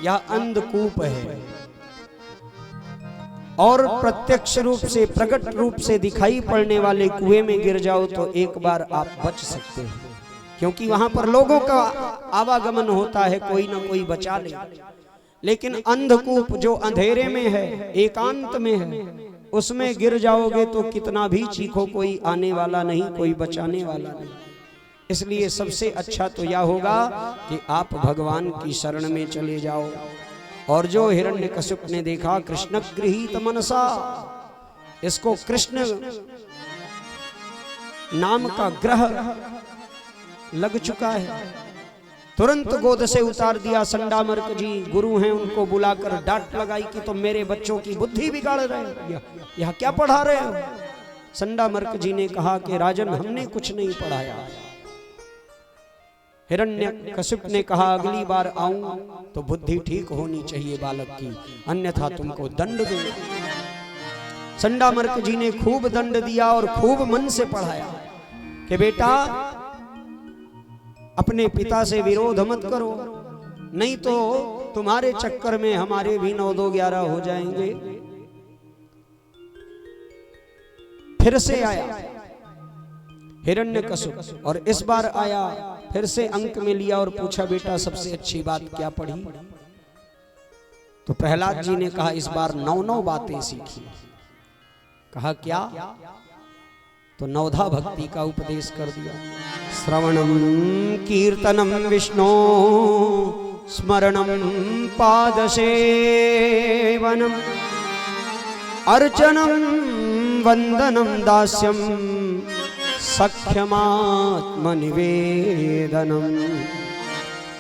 यह अंधकूप है और प्रत्यक्ष रूप से प्रकट रूप से दिखाई पड़ने वाले कुएं में गिर जाओ तो एक बार आप बच सकते हैं, क्योंकि वहां पर लोगों का आवागमन होता है, कोई ना कोई बचा ले। लेकिन अंधकूप जो अंधेरे में है, एकांत में है, उसमें गिर जाओगे तो कितना भी चीखो कोई आने वाला नहीं, कोई बचाने वाला नहीं। इसलिए सबसे अच्छा तो यह होगा कि आप भगवान की शरण में चले जाओ। और जो हिरण्यकशिप ने देखा कृष्ण गृहीत मनसा, इसको कृष्ण नाम का ग्रह लग चुका है, तुरंत गोद से उतार दिया। संडामर्क जी गुरु हैं, उनको बुलाकर डांट लगाई कि तुम मेरे बच्चों की बुद्धि बिगाड़ रहे हो, यह क्या पढ़ा रहे हो। संडामर्क जी ने कहा कि राजन हमने कुछ नहीं पढ़ाया। हिरण्यकशिप ने कहा अगली बार आऊं तो बुद्धि ठीक होनी चाहिए बालक की, अन्यथा तुमको दंड दूंगा। संडामर्क जी ने खूब दंड दिया और खूब मन से पढ़ाया कि बेटा अपने पिता से विरोध मत करो, नहीं तो तुम्हारे चक्कर में हमारे भी 9 2 11 हो जाएंगे। फिर से आया हिरण्यकशिप और इस बार आया, फिर से अंक में लिया और पूछा बेटा सबसे अच्छी बात क्या पढ़ी। तो प्रहलाद जी ने कहा इस बार 9 बातें सीखी। कहा क्या, तो नवधा भक्ति का उपदेश कर दिया। श्रवणम कीर्तनम विष्णु स्मरणम पादसेवनम अर्चनम वंदनम दास्यम सख्यमात्म निवेदनम।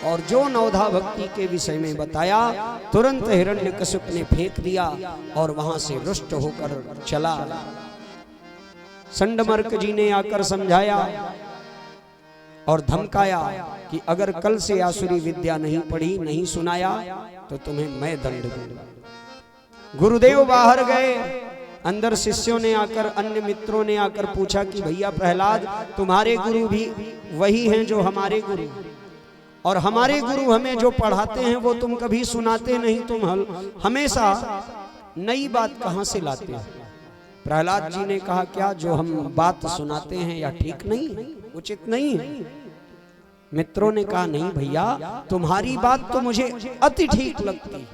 और जो नवधा भक्ति के विषय में बताया तुरंत हिरण्यकशिप ने फेंक दिया और वहां से रुष्ट होकर चला। संडमर्क जी ने आकर समझाया और धमकाया कि अगर कल से आसुरी विद्या नहीं पढ़ी, नहीं सुनाया तो तुम्हें मैं दंड दूंगा। गुरुदेव बाहर गए, अंदर शिष्यों ने आकर, अन्य मित्रों ने आकर पूछा कि भैया प्रहलाद तुम्हारे गुरु भी वही हैं जो हमारे गुरु, और हमारे गुरु हमें जो पढ़ाते हैं वो तुम कभी सुनाते नहीं, तुम हमेशा नई बात कहां से लाते हो। प्रहलाद जी ने कहा क्या जो हम बात सुनाते हैं या ठीक नहीं है, उचित नहीं है। मित्रों ने कहा नहीं भैया तुम्हारी बात तो मुझे अति ठीक लगती है।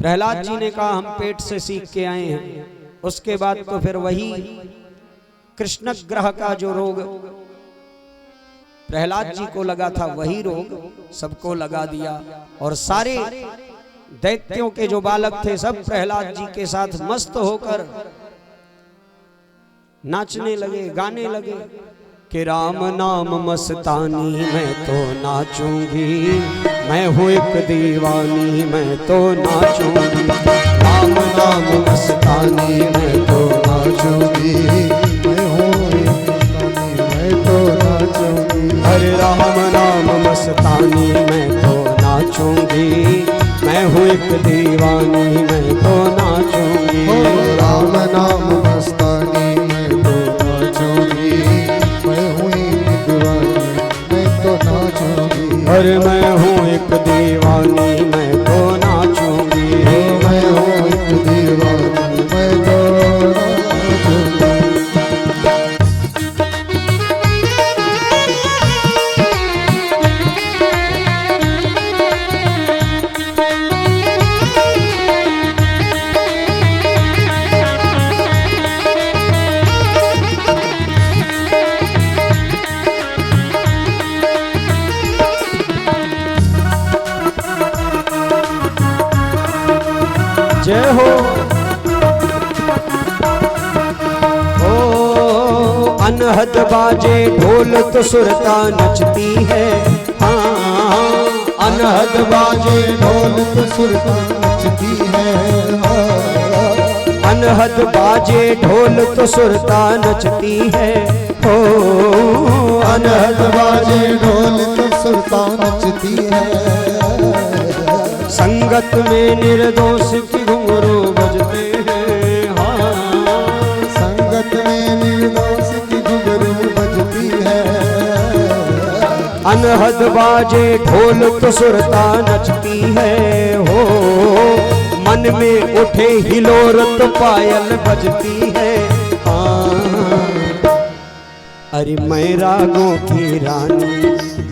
प्रहलाद जी ने कहा हम पेट से सीख के आए हैं। उसके बाद तो फिर वही कृष्ण ग्रह का जो रोग प्रहलाद जी को लगा था वही रोग सबको लगा दिया, और सारे दैत्यों के जो बालक थे सब प्रहलाद जी के साथ मस्त होकर नाचने लगे, गाने लगे कि राम नाम मस्तानी मैं तो नाचूंगी, मैं हूँ एक दीवानी मैं तो नाचूंगी। राम नाम मस्तानी मैं तो नाचूंगी, मैं हूँ एक दीवानी मैं तो नाचूंगी। हरे राम नाम मस्तानी मैं तो नाचूंगी, मैं हूँ एक दीवानी मैं तो नाचूंगी। राम नाम मस्तानी मैं तो नाचूंगी, मैं हूँ एक दीवानी मैं तो नाचूंगी। अरे मैं हूँ एक दीवानी मैं तो नाचूंगी, मैं हूँ एक दीवानी मैं तो नाचूंगी। जय हो। ओ अनहद बाजे ढोल तो सुरता नचती है, हाँ अनहद बाजे ढोल तो सुरता नचती है। अनहद बाजे ढोल तो सुरता नचती है, हो अनहद बाजे ढोल तो सुरता नचती है। संगत में निर्दोष की घुंघरू बजते हैं, हाँ संगत में निर्दोष की घुंघरू बजती है। अनहद बाजे ढोल तो सुरता नचती है हो, मन में उठे हिलोर तो पायल बजती है। अरे मैं रागों की रानी,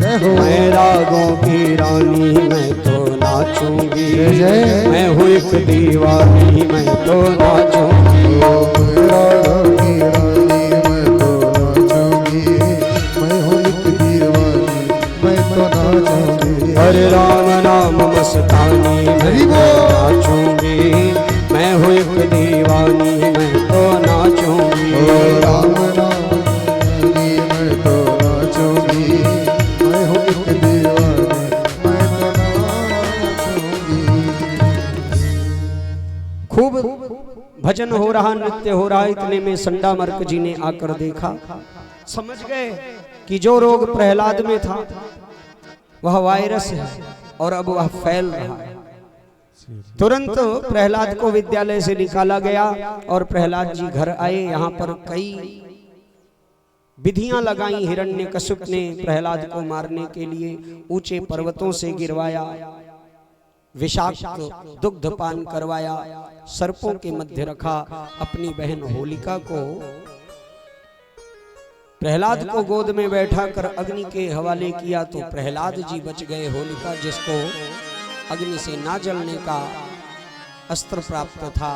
मैं रागों की रानी, मैं तो नाचूंगी, मैं हूँ एक दीवानी, मैं तो नाचूंगी। रागों की रानी मैं तो नाचूंगी, मैं हूँ एक दीवानी, मैं तो नाचूंगी। अरे राम नाम मस्तानी मैं नाचूंगी, मैं हूँ एक दीवानी, मैं तो नाचूंगी। राम नाम मैं तो नाचूंगी, मैं हूँ एक दीवानी, मैं तो नाचूंगी। खूब भजन हो रहा, नृत्य हो रहा, इतने में संडामर्क जी ने आकर देखा, समझ गए कि जो रोग प्रहलाद में था वह वायरस है और अब वह फैल रहा है। तुरंत प्रहलाद को विद्यालय से निकाला गया और प्रहलाद जी घर आए। यहाँ पर कई विधियां लगाई हिरण्यकशिप ने प्रहलाद को मारने के लिए। ऊंचे पर्वतों से गिरवाया, विषाक्त दुग्ध पान करवाया, सर्पों के मध्य रखा, अपनी बहन होलिका को प्रहलाद को गोद में बैठा कर अग्नि के हवाले किया तो प्रहलाद जी बच गए। होलिका जिसको अग्नि से ना जलने का अस्त्र प्राप्त था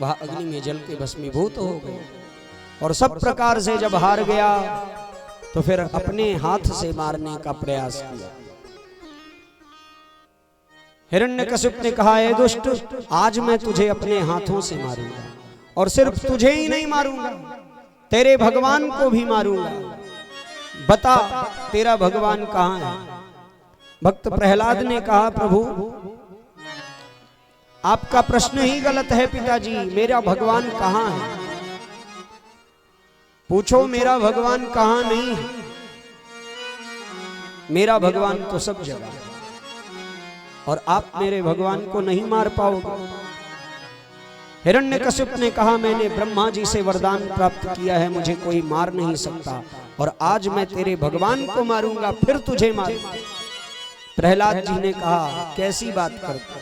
वह अग्नि में जल के भस्मीभूत हो गए। और सब प्रकार से जब हार गया तो फिर अपने हाथ से मारने का प्रयास किया। हिरण्यकशिप ने कहा, ए दुष्ट, आज मैं तुझे अपने हाथों से मारूंगा और सिर्फ तुझे ही नहीं मारूंगा, तेरे भगवान को भी मारूंगा। बता तेरा भगवान कहाँ है? भक्त प्रहलाद ने कहा, प्रभु आपका प्रश्न ही गलत है पिताजी, मेरा भगवान कहाँ है? पूछो मेरा भगवान कहाँ नहीं है? मेरा भगवान तो सब जगह है और आप मेरे भगवान को नहीं मार पाओगे। हिरण्यकशिप ने कहा, मैंने ब्रह्मा जी से वरदान प्राप्त किया है, मुझे कोई मार नहीं सकता और आज मैं तेरे भगवान को मारूंगा फिर तुझे मारूंगा। प्रहलाद जी ने कहा, कैसी बात करते,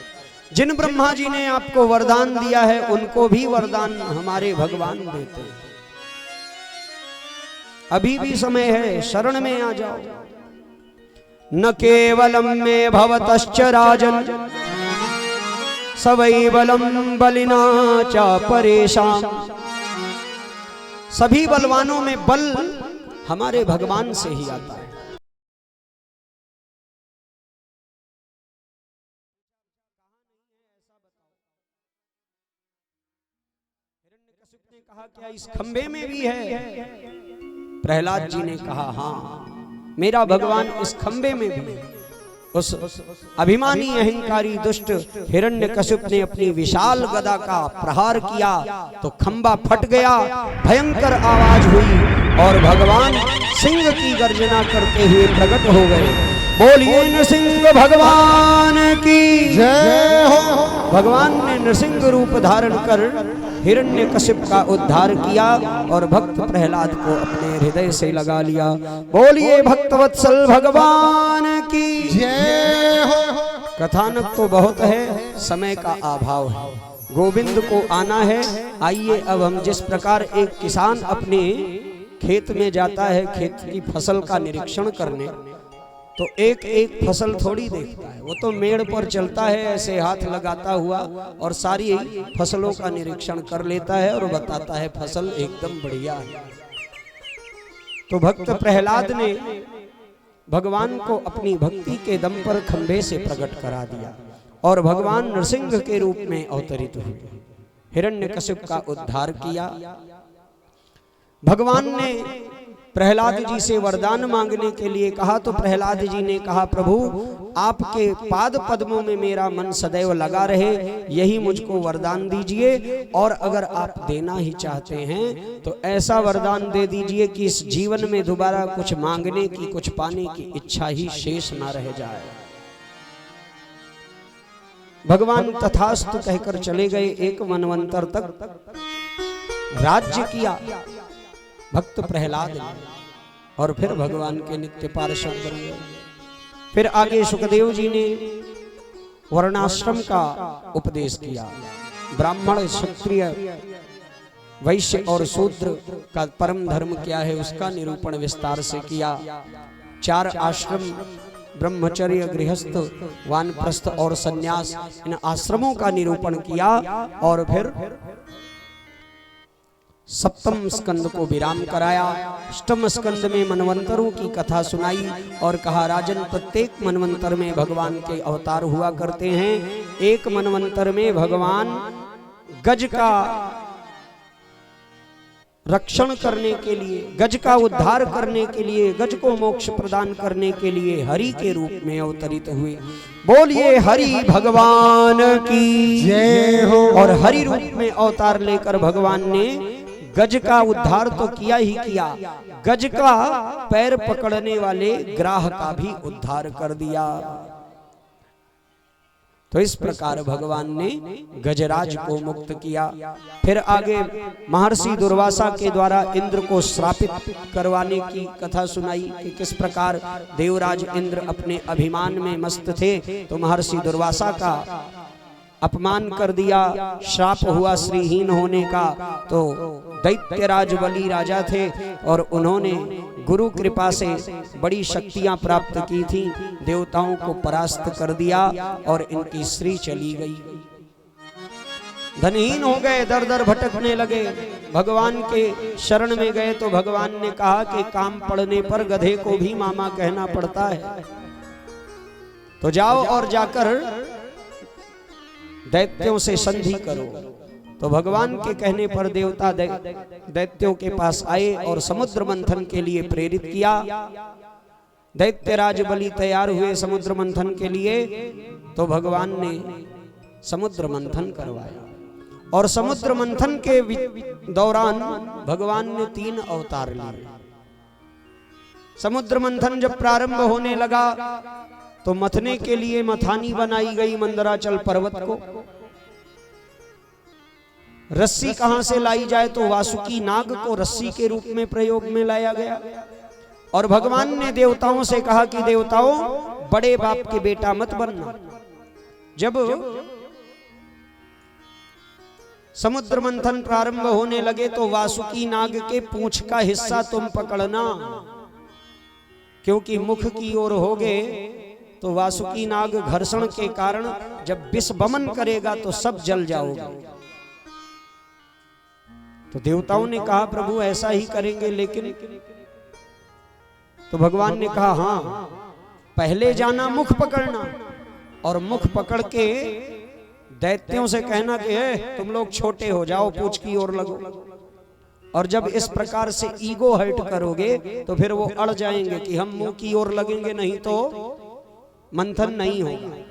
जिन ब्रह्मा जी ने आपको वरदान दिया है उनको भी वरदान हमारे भगवान देते हैं। अभी भी समय है, शरण में आ जाओ। न केवलम में भवतश्च राजन सवै बलम बलिना च परेशान। सभी बलवानों में बल हमारे भगवान से ही आता है। हिरण्यकशिप ने कहा, क्या इस खंबे में भी है? प्रहलाद जी ने कहा, हाँ मेरा भगवान इस खंबे में भी है। उस अभिमानी अहंकारी दुष्ट हिरण्यकशिप ने अपनी विशाल गदा का प्रहार किया तो खंबा फट गया, भयंकर आवाज हुई और भगवान सिंह की गर्जना करते हुए प्रकट हो गए। बोलिए नृसिंह भगवान की जय हो। भगवान ने नृसिंह रूप धारण कर हिरण्यकशिप का उद्धार किया और भक्त प्रहलाद को अपने हृदय से लगा लिया। बोलिए भक्तवत्सल भगवान की जय हो। कथानक तो बहुत है, समय का अभाव है, गोविंद को आना है। आइए अब हम जिस प्रकार एक किसान अपने खेत में जाता है खेत की फसल का निरीक्षण करने, तो एक एक फसल थोड़ी देखता है, वो तो मेड़ पर चलता है ऐसे हाथ लगाता हुआ और सारी फसलों का निरीक्षण कर लेता है और बताता है फसल एकदम बढ़िया है। तो भक्त प्रहलाद ने भगवान को अपनी भक्ति के दम पर खंभे से प्रकट करा दिया और भगवान नृसिंह के रूप में अवतरित हुए, हिरण्यकशिप का उद्धार किया। भगवान ने प्रहलाद जी से वरदान मांगने के लिए कहा तो प्रहलाद जी ने कहा, प्रभु आपके पाद पद्मों में मेरा मन सदैव लगा रहे, यही मुझको वरदान दीजिए। और अगर आप देना ही चाहते हैं तो ऐसा वरदान दे दीजिए कि इस जीवन में दोबारा कुछ मांगने की, कुछ पाने की इच्छा ही शेष ना रह जाए। भगवान तथास्तु कहकर चले गए। एक मनवंतर तक राज्य किया भक्त प्रहलाद ने। और फिर भगवान के नित्य पार्षद बन गए। फिर आगे सुखदेव जी ने वर्णाश्रम का उपदेश किया। ब्राह्मण, क्षत्रिय, वैश्य और शूद्र का परम धर्म क्या है उसका निरूपण विस्तार से किया। 4 आश्रम, ब्रह्मचर्य, गृहस्थ, वानप्रस्थ और सन्यास, इन आश्रमों का निरूपण किया। और फिर सप्तम स्कंद को विराम कराया। अष्टम स्कंद में मनवंतरों की कथा सुनाई और कहा, राजन, प्रत्येक मनवंतर में भगवान के अवतार हुआ करते हैं। एक मनवंतर में भगवान गज का रक्षण करने के लिए, गज का उद्धार करने के लिए, गज को मोक्ष प्रदान करने के लिए हरि के रूप में अवतरित हुए। बोलिए हरि भगवान की जय हो। और हरि रूप में अवतार लेकर भगवान ने गज का उद्धार तो किया ही किया, गज का पैर पकड़ने वाले ग्राह का भी उद्धार कर दिया। तो इस प्रकार भगवान ने गजराज को मुक्त किया। फिर आगे महर्षि दुर्वासा के द्वारा इंद्र को श्रापित करवाने की कथा सुनाई कि किस प्रकार देवराज इंद्र अपने अभिमान में मस्त थे तो महर्षि दुर्वासा का अपमान कर दिया, श्राप हुआ श्रीहीन होने का। तो दैत्यराज बलि राजा थे और उन्होंने गुरु कृपा से बड़ी शक्तियां प्राप्त की थी, देवताओं को परास्त कर दिया और इनकी श्री चली गई। धनहीन हो गए, दर दर भटकने लगे, भगवान के शरण में गए तो भगवान ने कहा कि काम पड़ने पर गधे को भी मामा कहना पड़ता है, तो जाओ और जाकर दैत्यों से संधि करो। तो भगवान के कहने पर देवता दैत्यों के पास आए और समुद्र मंथन के लिए प्रेरित किया। दैत्यराज बलि तैयार हुए समुद्र मंथन के लिए, तो भगवान ने समुद्र मंथन करवाया। और समुद्र मंथन के दौरान भगवान ने 3 अवतार लिए। समुद्र मंथन जब प्रारंभ होने लगा तो मथने के लिए मथानी बनाई गई मंदराचल पर्वत को। रस्सी कहां से लाई जाए तो वासुकी नाग को रस्सी के रूप में प्रयोग में लाया गया। और भगवान ने देवताओं से कहा कि देवताओं, बड़े बाप के बेटा मत बनना। जब समुद्र मंथन प्रारंभ होने लगे तो वासुकी नाग के पूंछ का हिस्सा तुम पकड़ना, क्योंकि मुख की ओर होगे तो वासुकी नाग घर्षण के कारण जब विष बमन करेगा तो सब जल जाओगे। तो देवताओं ने कहा प्रभु ऐसा ही करेंगे, लेकिन तो भगवान ने कहा हाँ, पहले जाना मुख पकड़ना और मुख पकड़ के दैत्यों से कहना कि तुम लोग छोटे हो जाओ, पूंछ की ओर लगो। और जब इस प्रकार से ईगो हर्ट करोगे तो फिर वो अड़ जाएंगे कि हम मुंह की ओर लगेंगे, नहीं तो मंथन नहीं होगा।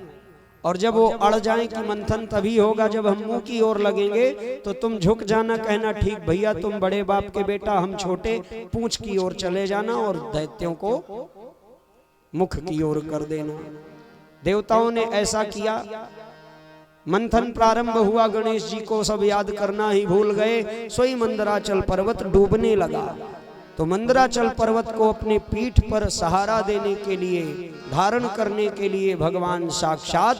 और जब वो अड़ जाए कि मंथन तभी होगा जब हम मुंह की ओर लगेंगे, तो तुम झुक जाना, कहना ठीक भैया तुम बड़े बाप के बेटा, हम छोटे, पूंछ की ओर चले जाना और दैत्यों को मुख की ओर कर देना। देवताओं ने ऐसा किया। मंथन प्रारंभ हुआ, गणेश जी को सब याद करना ही भूल गए। सोई मंदराचल पर्वत डूबने लगा। तो मंदराचल पर्वत को अपने पीठ पर सहारा देने के लिए, धारण करने के लिए भगवान साक्षात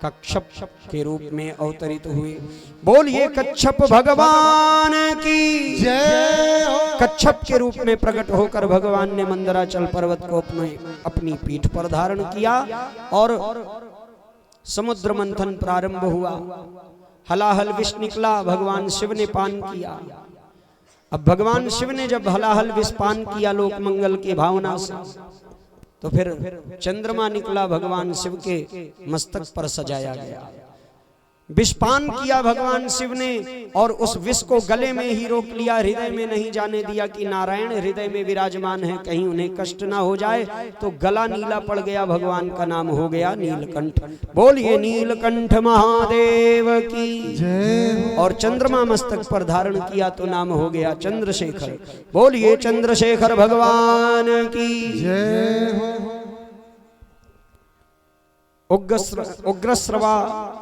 कच्छप के रूप में अवतरित हुए। बोलिए कच्छप भगवान की जय हो। कच्छप के रूप में प्रकट होकर भगवान ने मंदराचल पर्वत को अपनी पीठ पर धारण किया और समुद्र मंथन प्रारंभ हुआ। हलाहल विष निकला, भगवान शिव ने पान किया। अब भगवान शिव ने जब हलाहल विष पान किया लोक मंगल की भावना से, तो फिर चंद्रमा निकला, भगवान शिव के मस्तक पर सजाया गया। विषपान किया भगवान शिव ने और उस विष को गले में ही रोक लिया, हृदय में नहीं जाने दिया कि नारायण हृदय में विराजमान है, कहीं उन्हें कष्ट ना हो जाए। तो गला नीला पड़ गया, भगवान का नाम हो गया नीलकंठ। बोलिए नीलकंठ महादेव की जय। और चंद्रमा मस्तक पर धारण किया तो नाम हो गया चंद्रशेखर। बोलिए चंद्रशेखर भगवान की जय हो। उग्रश्रवा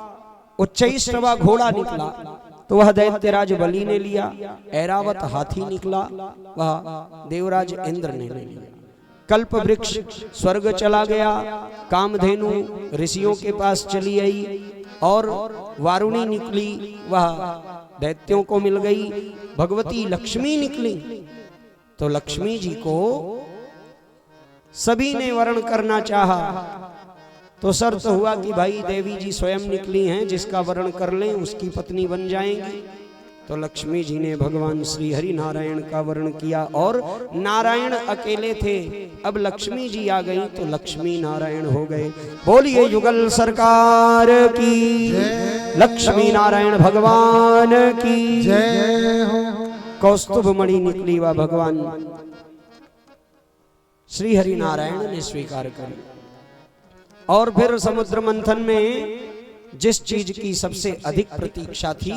उच्चैश्रवा घोड़ा निकला तो वह दैत्यराज बलि ने लिया। ऐरावत हाथी निकला, वह देवराज इंद्र ने ले लिया। कल्प वृक्ष स्वर्ग चला गया। कामधेनु ऋषियों के पास चली आई और वारुणी निकली, वह दैत्यों को मिल गई। भगवती लक्ष्मी निकली तो लक्ष्मी जी को सभी ने वरण करना चाहा, तो शर्त हुआ कि भाई देवी जी स्वयं निकली हैं, जिसका वरण कर लें उसकी पत्नी बन जाएंगी। तो लक्ष्मी जी ने भगवान श्री हरि नारायण का वर्ण किया और नारायण अकेले थे, अब लक्ष्मी जी आ गई तो लक्ष्मी नारायण हो गए। बोलिए युगल सरकार की, लक्ष्मी नारायण भगवान की जय हो। कौस्तुभ मणि निकली व भगवान श्री हरि नारायण ने स्वीकार करी। और फिर समुद्र मंथन में जिस चीज की सबसे अधिक प्रतीक्षा थी,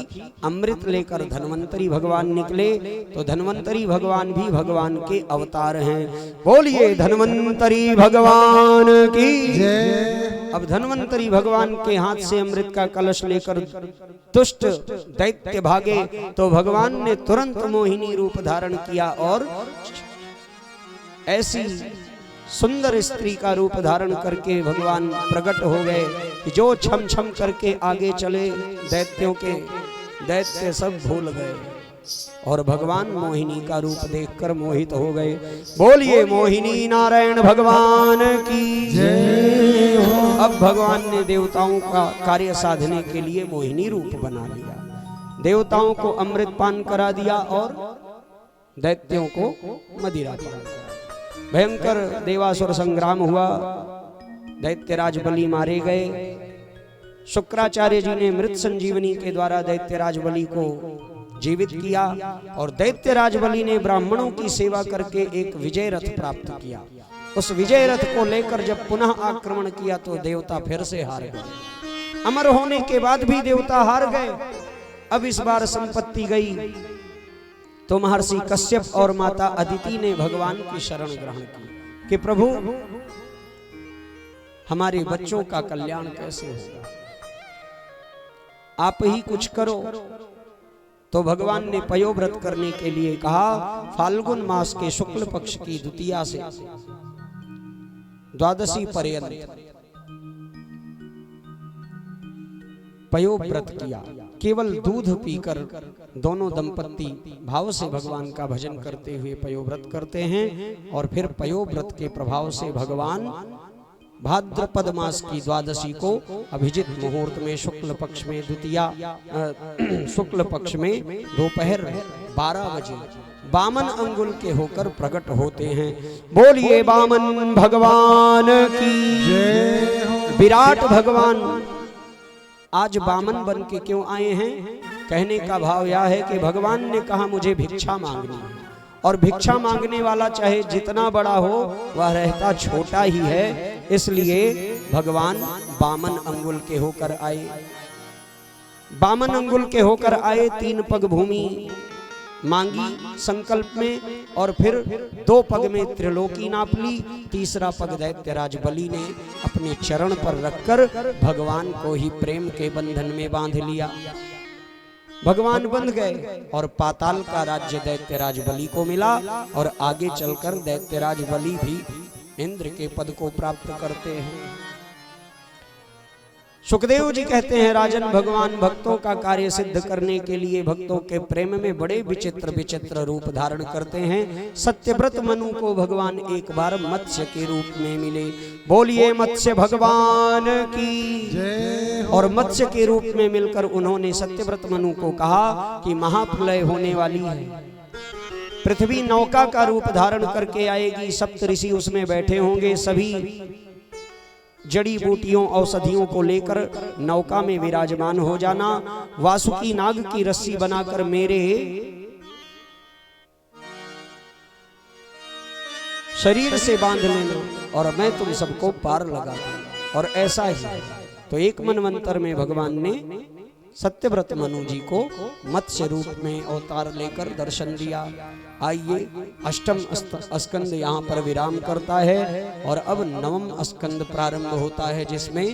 अमृत लेकर धन्वंतरी भगवान निकले, तो धन्वंतरी भगवान भी भगवान के अवतार हैं। बोलिए धन्वंतरी भगवान की जय। अब धन्वंतरी भगवान के हाथ से अमृत का कलश लेकर दुष्ट दैत्य भागे, तो भगवान ने तुरंत मोहिनी रूप धारण किया और ऐसी सुंदर स्त्री का रूप धारण करके भगवान प्रकट हो गए कि जो छम छम करके आगे चले, दैत्यों के दैत्य सब भूल गए और भगवान मोहिनी का रूप देखकर मोहित हो गए। बोलिए मोहिनी नारायण भगवान की जय हो। अब भगवान ने देवताओं का कार्य साधने के लिए मोहिनी रूप बना लिया। देवताओं को अमृत पान करा दिया और दैत्यों को मदिरा पान करा। भयंकर देवासुर संग्राम हुआ, दैत्यराज बलि मारे गए। शुक्राचार्य जी ने मृत संजीवनी के द्वारा दैत्यराज बलि को जीवित किया और दैत्यराज बलि ने ब्राह्मणों की सेवा करके एक विजय रथ प्राप्त किया। उस विजय रथ को लेकर जब पुनः आक्रमण किया तो देवता फिर से हार गए। अमर होने के बाद भी देवता हार गए। अब इस बार संपत्ति गई तो महर्षि कश्यप और माता अदिति ने भगवान की शरण ग्रहण की कि प्रभु हमारे बच्चों का कल्याण कैसे होगा, आप ही कुछ करो। तो भगवान ने पयोव्रत करने के लिए कहा। फाल्गुन मास के शुक्ल पक्ष की द्वितीया से द्वादशी पर्यंत पयोव्रत किया। केवल दूध पीकर दोनों दंपत्ति भाव से भगवान का भजन करते हुए पयोव्रत करते हैं और फिर पयोव्रत के प्रभाव से भगवान भाद्रपद मास की द्वादशी को अभिजित मुहूर्त में शुक्ल पक्ष में द्वितीया शुक्ल पक्ष में दोपहर 12 बजे बामन अंगुल के होकर प्रकट होते हैं। बोलिए बामन भगवान की जय हो। विराट भगवान आज बामन बन के क्यों आए हैं? कहने का भाव यह है कि भगवान ने कहा मुझे भिक्षा मांगनी है और भिक्षा मांगने वाला चाहे जितना बड़ा हो वह रहता छोटा ही है, इसलिए भगवान बामन अंगुल के होकर आए। बामन अंगुल के होकर आए, 3 पग भूमि मांगी संकल्प में और फिर 2 पग में त्रिलोकी नाप ली, तीसरा पग दैत्यराज बलि ने अपने चरण पर रखकर भगवान को ही प्रेम के बंधन में बांध लिया। भगवान बंध गए और पाताल का राज्य दैत्यराज बलि को मिला और आगे चलकर दैत्यराज बलि भी इंद्र के पद को प्राप्त करते हैं। सुखदेव जी कहते हैं राजन, भगवान भक्तों का कार्य सिद्ध करने के लिए भक्तों के प्रेम में बड़े विचित्र विचित्र रूप धारण करते हैं। सत्यव्रत मनु को भगवान एक बार मत्स्य के रूप में मिले। बोलिए मत्स्य भगवान की जय। और मत्स्य के रूप में मिलकर उन्होंने सत्यव्रत मनु को कहा कि महाप्रलय होने वाली है, पृथ्वी नौका का रूप धारण करके आएगी, सप्त ऋषि उसमें बैठे होंगे, सभी जड़ी बूटियों औषधियों को लेकर नौका में विराजमान हो जाना, वासुकी नाग की रस्सी बनाकर मेरे शरीर से बांध लेना और मैं तुम सबको पार लगा दूंगा। और ऐसा ही तो एक मनवंतर में भगवान ने सत्यव्रत मनु जी को मत्स्य रूप में अवतार लेकर दर्शन दिया। आइए, अष्टम स्कंद यहाँ पर विराम करता है और अब नवम स्कंद प्रारंभ होता है, जिसमें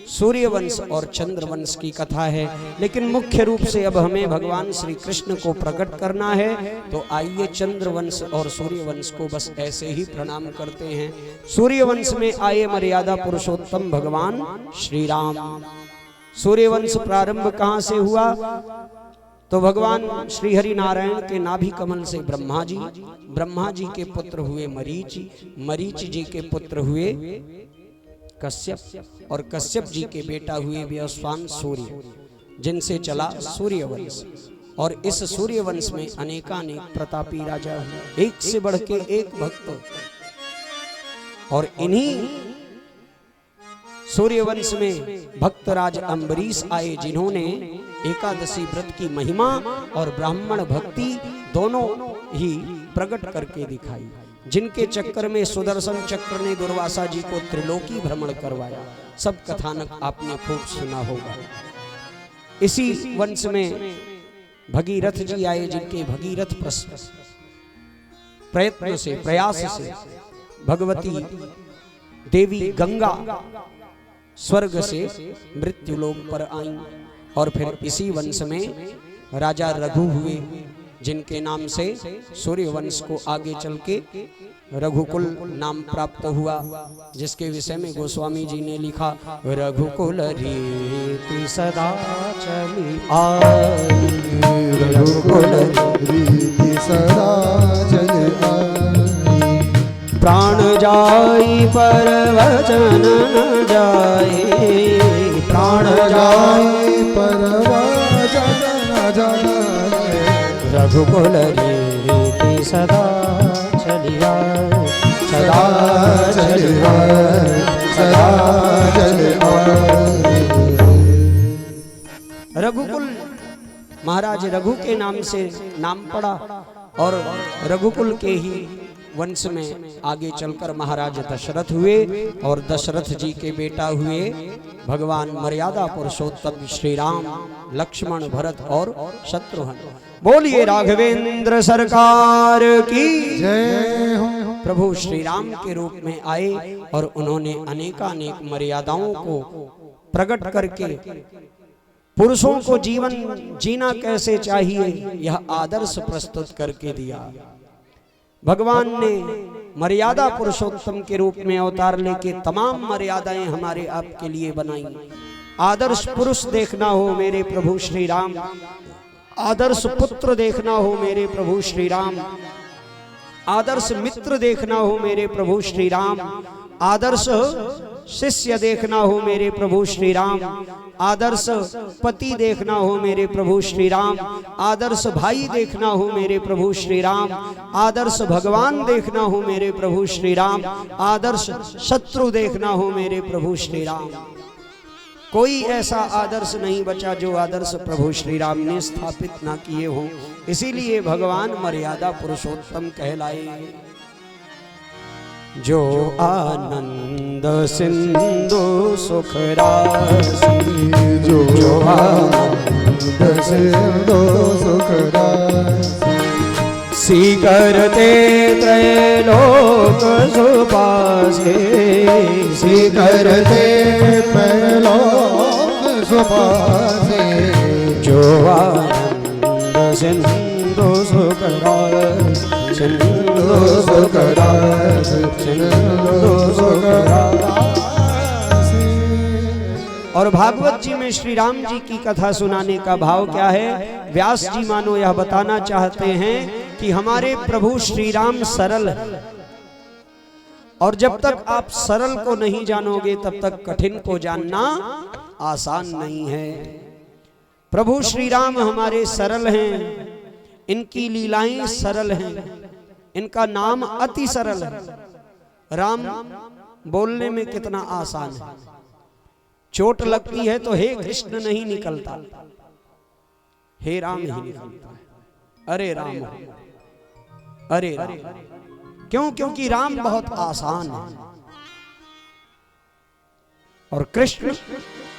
सूर्यवंश और चंद्रवंश की कथा है। लेकिन मुख्य रूप से अब हमें भगवान श्री कृष्ण को प्रकट करना है, तो आइए चंद्रवंश और सूर्यवंश को बस ऐसे ही प्रणाम करते हैं। सूर्यवंश में आए मर्यादा पुरुषोत्तम भगवान श्री राम। सूर्यवंश प्रारंभ कहां से हुआ? तो भगवान श्री हरि नारायण के नाभि कमल से ब्रह्मा जी के पुत्र हुए मरीचि जी के पुत्र हुए कश्यप, और कश्यप जी के बेटा हुए व्यासवान सूर्य, जिनसे चला सूर्यवंश। और इस सूर्यवंश में अनेकानेक प्रतापी राजा हुए, एक से बढ़ के एक भक्त। और इन्हीं सूर्यवंश में भक्तराज अम्बरीश आए, जिन्होंने एकादशी व्रत की महिमा और ब्राह्मण भक्ति दोनों ही प्रकट करके दिखाई, जिनके चक्कर में सुदर्शन चक्र ने दुर्वासा जी को त्रिलोकी भ्रमण करवाया। सब कथानक आपने खूब सुना होगा। इसी वंश में भगीरथ जी आए, जिनके भगीरथ प्रयत्न से, प्रयास से भगवती देवी गंगा स्वर्ग से मृत्युलोक पर आईं। और फिर इसी वंश में राजा रघु हुए, जिनके नाम से सूर्यवंश को आगे चल के रघुकुल नाम प्राप्त हुआ, जिसके विषय में गोस्वामी जी ने लिखा, रघुकुल रीति सदा चली आई, रघुकुल रीति सदा चली आई, प्राण जाई पर वचन न जाए, प्राण जाई पर वचन न जाए, रघुकुल रीति सदा चली आई, सदा चली आई, सदा चली आई। रघुकुल महाराज रघु के नाम से नाम पड़ा, और रघुकुल के ही वंश में आगे चलकर महाराज दशरथ हुए, और दशरथ जी के बेटा हुए भगवान मर्यादा पुरुषोत्तम श्री राम, लक्ष्मण, भरत और शत्रुघ्न। बोलिए राघवेंद्र सरकार की जय हो। प्रभु श्री राम के रूप में आए और उन्होंने अनेकानेक मर्यादाओं को प्रकट करके पुरुषों को जीवन जीना कैसे चाहिए यह आदर्श प्रस्तुत करके दिया। भगवान ने मर्यादा पुरुषोत्तम के रूप में अवतार लेके तमाम मर्यादाएं हमारे आपके लिए बनाई। आदर्श पुरुष देखना हो मेरे प्रभु श्री राम, आदर्श पुत्र देखना हो मेरे प्रभु श्री राम, आदर्श मित्र देखना हो मेरे प्रभु श्री राम, आदर्श शिष्य देखना हो मेरे प्रभु श्री राम, आदर्श पति देखना हो मेरे प्रभु श्री राम, आदर्श भाई देखना हो मेरे प्रभु श्री राम, आदर्श भगवान देखना हो मेरे प्रभु श्री राम, आदर्श शत्रु देखना हो मेरे प्रभु श्री राम। कोई ऐसा आदर्श नहीं बचा जो आदर्श प्रभु श्री राम ने स्थापित ना किए हों। इसीलिए भगवान मर्यादा पुरुषोत्तम कहलाए। जो आनंद सिंधु सुख राशि, जो आनंद सिंधु सुख राशि, सीकरते त्रैलोक सुपासे, सीकरते त्रैलोक सुपासे, जो आनंद सिंधु सुख राशि, सिंधु सुख राशि, सिंधु सुख राशि। और भागवत जी में श्री राम जी की कथा सुनाने का भाव क्या है? व्यास जी मानो यह बताना चाहते हैं कि हमारे प्रभु श्री राम सरल है, और जब तक आप सरल को नहीं जानोगे तब तक कठिन को जानना आसान नहीं है। प्रभु श्री राम हमारे सरल हैं, इनकी लीलाएं सरल हैं, इनका नाम अति सरल है। राम बोलने में कितना आसान है, चोट लगती है तो हे कृष्ण नहीं निकलता, हे राम ही निकलता है। अरे राम, अरे राम। क्यों? क्योंकि राम बहुत आसान है और कृष्ण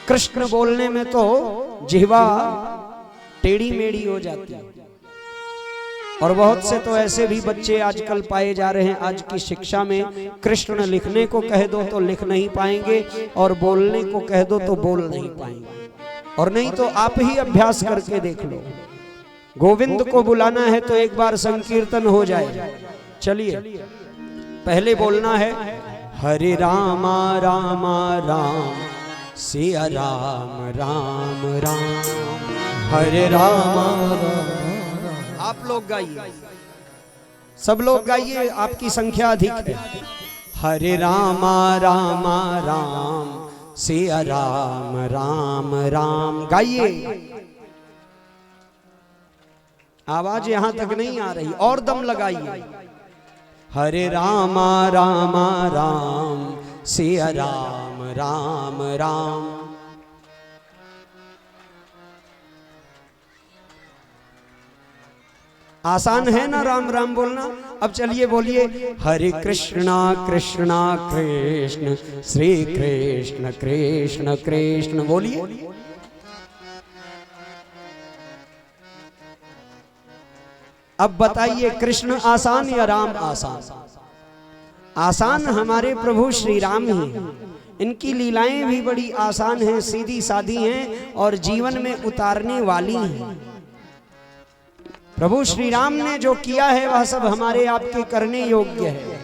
कृष्ण बोलने में तो जिह्वा टेढ़ी मेढ़ी हो जाती है। और बहुत से तो ऐसे भी बच्चे आजकल पाए जा रहे हैं, आज की शिक्षा में कृष्ण लिखने को कह दो तो लिख नहीं पाएंगे, और बोलने को कह दो तो बोल नहीं पाएंगे। और नहीं तो आप ही अभ्यास करके देख लो, गोविंद को बुलाना है तो एक बार संकीर्तन हो जाए। चलिए, पहले बोलना है हरे रामा रामा राम सिया राम राम राम, हरे रामा। आप लोग गाइए, सब लोग गाइए, आपकी संख्या अधिक है। हरे रामा रामा राम सिया राम राम राम, गाइए। आवाज यहां तक नहीं आ रही, और दम लगाइए। हरे रामा रामा राम सिया राम राम राम। आसान है ना राम राम बोलना। अब चलिए बोलिए हरे कृष्णा कृष्णा कृष्ण श्री कृष्ण कृष्ण कृष्ण, बोलिए। अब बताइए, कृष्ण आसान या राम आसान? आसान हमारे प्रभु श्री राम ही हैं। इनकी लीलाएं भी बड़ी आसान हैं, सीधी सादी हैं और जीवन में उतारने वाली हैं। प्रभु श्री राम ने जो किया है वह सब हमारे आपके करने योग्य है,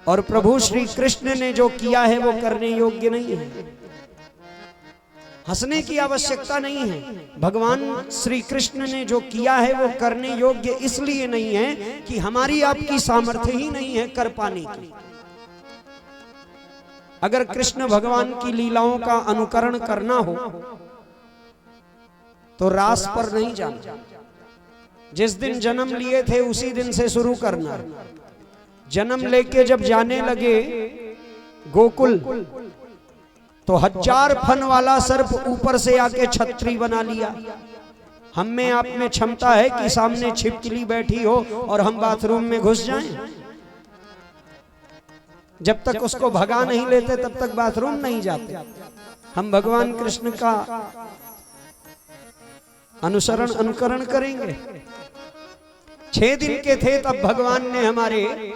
और प्रभु श्री कृष्ण ने जो किया है वो करने योग्य नहीं है। हंसने की आवश्यकता नहीं है। भगवान श्री कृष्ण ने जो किया है वो करने योग्य इसलिए नहीं है कि हमारी आपकी सामर्थ्य ही नहीं है कर पाने की। अगर कृष्ण भगवान की लीलाओं का अनुकरण करना हो तो रास पर नहीं जाना। जिस दिन जन्म लिए थे उसी दिन से शुरू करना। जन्म लेके जब जाने लगे गोकुल तो 1000 फन वाला सर्प ऊपर से आके छतरी बना लिया। हम में आप में क्षमता है कि सामने छिपकली बैठी हो और हम बाथरूम में घुस जाएं? जब तक उसको भगा नहीं लेते तब तक बाथरूम नहीं जाते। हम भगवान कृष्ण का अनुसरण अनुकरण करेंगे। 6 दिन के थे तब भगवान ने हमारे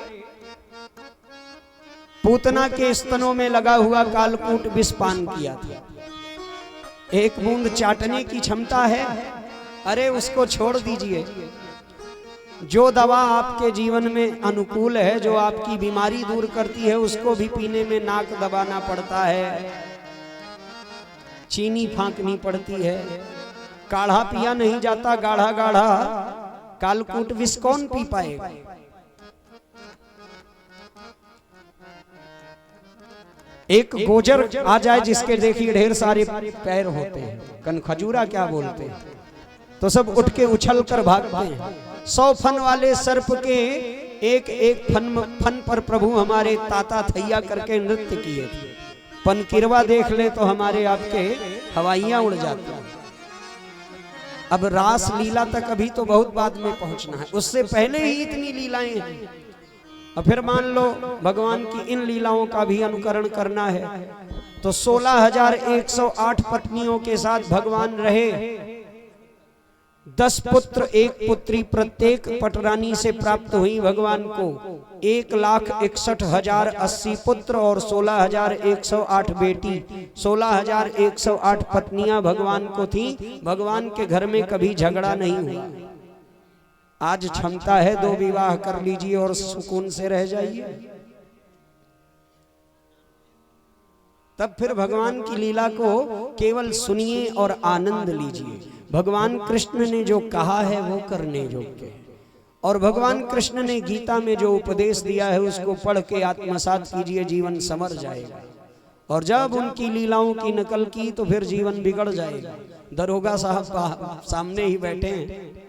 पूतना के स्तनों में लगा हुआ कालकूट विष पान किया था। एक बूंद चाटने की क्षमता है? अरे उसको छोड़ दीजिए। जो दवा आपके जीवन में अनुकूल है, जो आपकी बीमारी दूर करती है, उसको भी पीने में नाक दबाना पड़ता है, चीनी फांकनी पड़ती है, काढ़ा पिया नहीं जाता। गाढ़ा गाढ़ा कालकूट विष कौन पी पाएगा? एक गोजर आ जाए जिसके देखिए ढेर सारे पैर होते हैं, कनखजूरा क्या बोलते हैं, तो सब उठ के उछल कर भागते हैं। 100 फन वाले सर्प के एक एक फन पर प्रभु हमारे ताता थैया करके नृत्य किए थे। पनकिरवा देख ले तो हमारे आपके हवाइयां उड़ जाती हैं। अब रास लीला तक अभी तो बहुत बाद में पहुंचना है, उससे पहले ही इतनी लीलाएं हैं। और फिर मान लो भगवान की इन लीलाओं का भी अनुकरण करना है तो 16,108 पत्नियों के साथ भगवान रहे। 10 पुत्र 1 पुत्री प्रत्येक पटरानी से प्राप्त हुई भगवान को। 1,61,080 पुत्र और 16,108 बेटी, 16,108 पत्नियां भगवान को थी। भगवान के घर में कभी झगड़ा नहीं हुआ। आज क्षमता है 2 विवाह कर लीजिए और सुकून से रह जाइए। तब फिर भगवान की लीला को केवल सुनिए और आनंद लीजिए। भगवान कृष्ण ने जो कहा है वो करने योग्य है, और भगवान कृष्ण ने गीता में जो उपदेश दिया है उसको पढ़ के आत्मसात कीजिए, जीवन संवर जाएगा। और जब उनकी लीलाओं की नकल की तो फिर जीवन बिगड़ जाएगा। दरोगा साहब सामने ही बैठे हैं।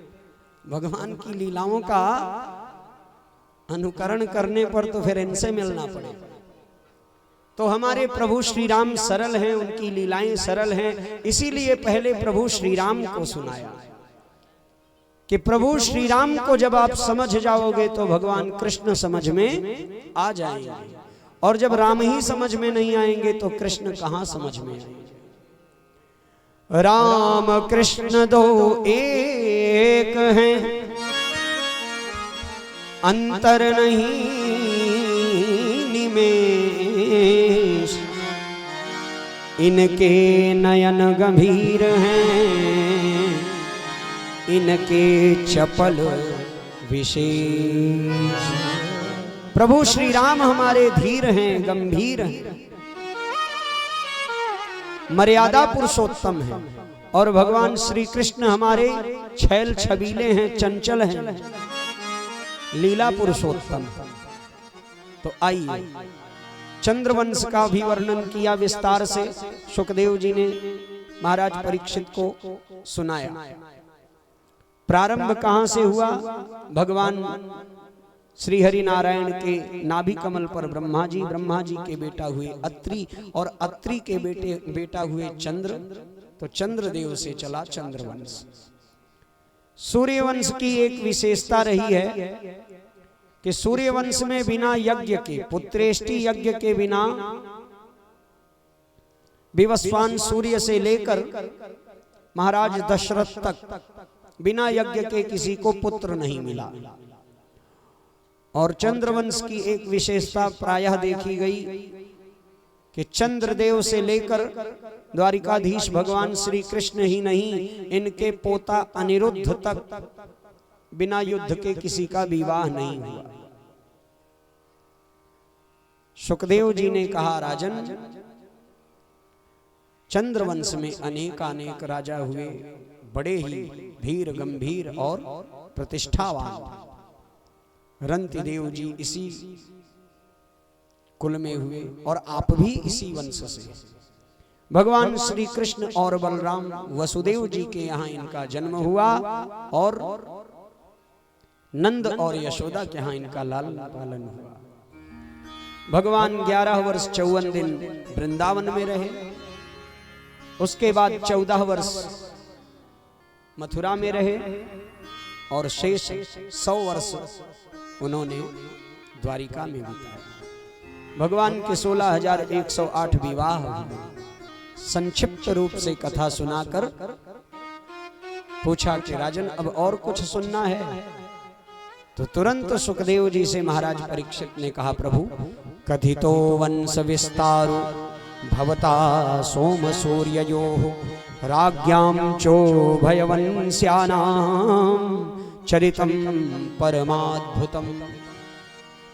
भगवान की लीलाओं का अनुकरण करने पर तो फिर इनसे मिलना पड़ेगा। तो हमारे प्रभु श्री राम सरल हैं, उनकी लीलाएं सरल हैं, इसीलिए पहले प्रभु श्री राम को सुनाया कि प्रभु श्री राम को जब आप समझ जाओगे तो भगवान कृष्ण समझ में आ जाएंगे, और जब राम ही समझ में नहीं आएंगे तो कृष्ण कहां समझ में आएंगे। राम कृष्ण दो एक हैं, अंतर नहीं निमेष। इनके नयन गंभीर हैं, इनके चपल विशेष। प्रभु श्री राम हमारे धीर हैं, गंभीर हैं, मर्यादा पुरुषोत्तम है। और भगवान श्री कृष्ण हमारे छैल छबीले हैं, चंचल हैं, लीला पुरुषोत्तम। तो आइए चंद्रवंश का भी वर्णन किया विस्तार से। सुखदेव जी ने महाराज परीक्षित को सुनाया। प्रारंभ कहां से हुआ? भगवान श्री हरि नारायण के नाभि कमल पर ब्रह्मा जी के बेटा हुए अत्रि, और अत्रि के बेटा हुए चंद्र। तो चंद्रदेव से चला चंद्रवंश। सूर्यवंश की एक विशेषता रही है कि सूर्यवंश में बिना यज्ञ के, पुत्रेष्टि यज्ञ के बिना विवस्वान सूर्य से लेकर महाराज दशरथ तक बिना यज्ञ के किसी को पुत्र नहीं मिला। और चंद्रवंश की एक विशेषता प्रायः देखी गई कि चंद्रदेव से लेकर द्वारिकाधीश भगवान श्री कृष्ण ही नहीं, इनके पोता अनिरुद्ध तक बिना युद्ध के किसी का विवाह नहीं हुआ। सुखदेव जी ने कहा, राजन, चंद्रवंश में अनेक राजा हुए, बड़े ही धीर गंभीर और प्रतिष्ठावान। रंतिदेव जी इसी कुल में हुए और आप भी इसी वंश से। भगवान श्री कृष्ण और बलराम वसुदेव जी के यहाँ इनका जन्म हुआ और नंद और यशोदा के यहाँ इनका लालन पालन हुआ। भगवान 11 वर्ष 54 दिन वृंदावन में रहे। उसके बाद 14 वर्ष मथुरा में रहे और शेष 100 वर्ष उन्होंने द्वारिका में बिताए। भगवान के 16,108 विवाह हुए। संक्षिप्त रूप से कथा सुनाकर पूछा कि राजन, अब और कुछ सुनना है? तो तुरंत सुखदेव जी से महाराज परीक्षित ने कहा, प्रभु, कथितो वंश विस्तारो भवता सोम सूर्ययोः राज्ञां चोभयवंश्यानां चरितम परमाद्भुतम।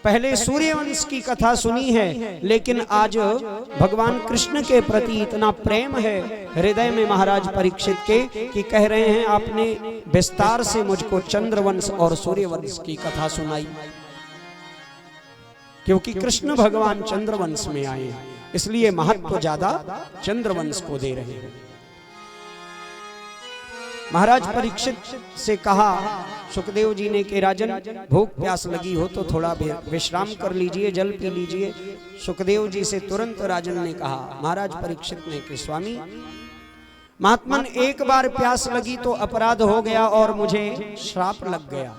पहले सूर्यवंश की कथा सुनी है, लेकिन आज भगवान कृष्ण के प्रति इतना प्रेम है हृदय में महाराज परीक्षित के कि कह रहे हैं, आपने विस्तार से मुझको चंद्रवंश और सूर्यवंश की कथा सुनाई। क्योंकि कृष्ण भगवान चंद्रवंश में आए, इसलिए महत्व ज्यादा चंद्रवंश को दे रहे हैं। महाराज परीक्षित से कहा सुखदेव जी ने कि राजन, भूख प्यास लगी हो तो थोड़ा विश्राम कर लीजिए, जल पी लीजिए। सुखदेव जी से तुरंत राजन ने कहा, महाराज परीक्षित ने कि स्वामी, महात्मन, एक बार प्यास लगी तो अपराध हो गया और मुझे श्राप लग गया,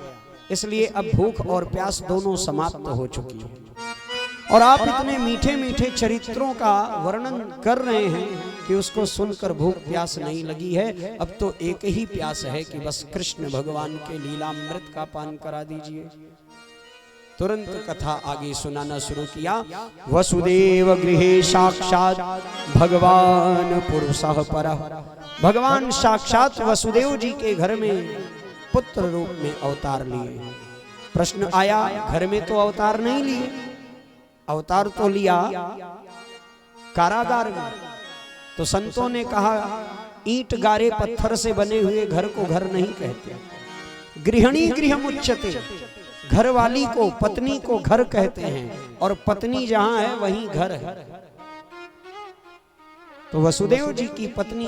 इसलिए अब भूख और प्यास दोनों समाप्त हो चुकी है। और आप इतने मीठे मीठे चरित्रों का वर्णन कर रहे हैं कि उसको सुनकर भूख प्यास नहीं लगी है। अब तो एक ही प्यास है कि बस कृष्ण भगवान के लीलामृत का पान करा दीजिए। तुरंत कथा आगे सुनाना शुरू किया। वसुदेव गृहे साक्षात भगवान पुरुषः परः। भगवान साक्षात वसुदेव जी के घर में पुत्र रूप में अवतार लिए। प्रश्न आया, घर में तो अवतार नहीं लिए, अवतार तो लिया कारागार में। तो संतों ने कहा, ईंट गारे पत्थर से बने हुए घर को घर नहीं कहते, गृहिणी गृहमुच्यते, घर वाली को, पत्नी को घर कहते हैं, और पत्नी जहां है वहीं घर है। तो वसुदेव जी की पत्नी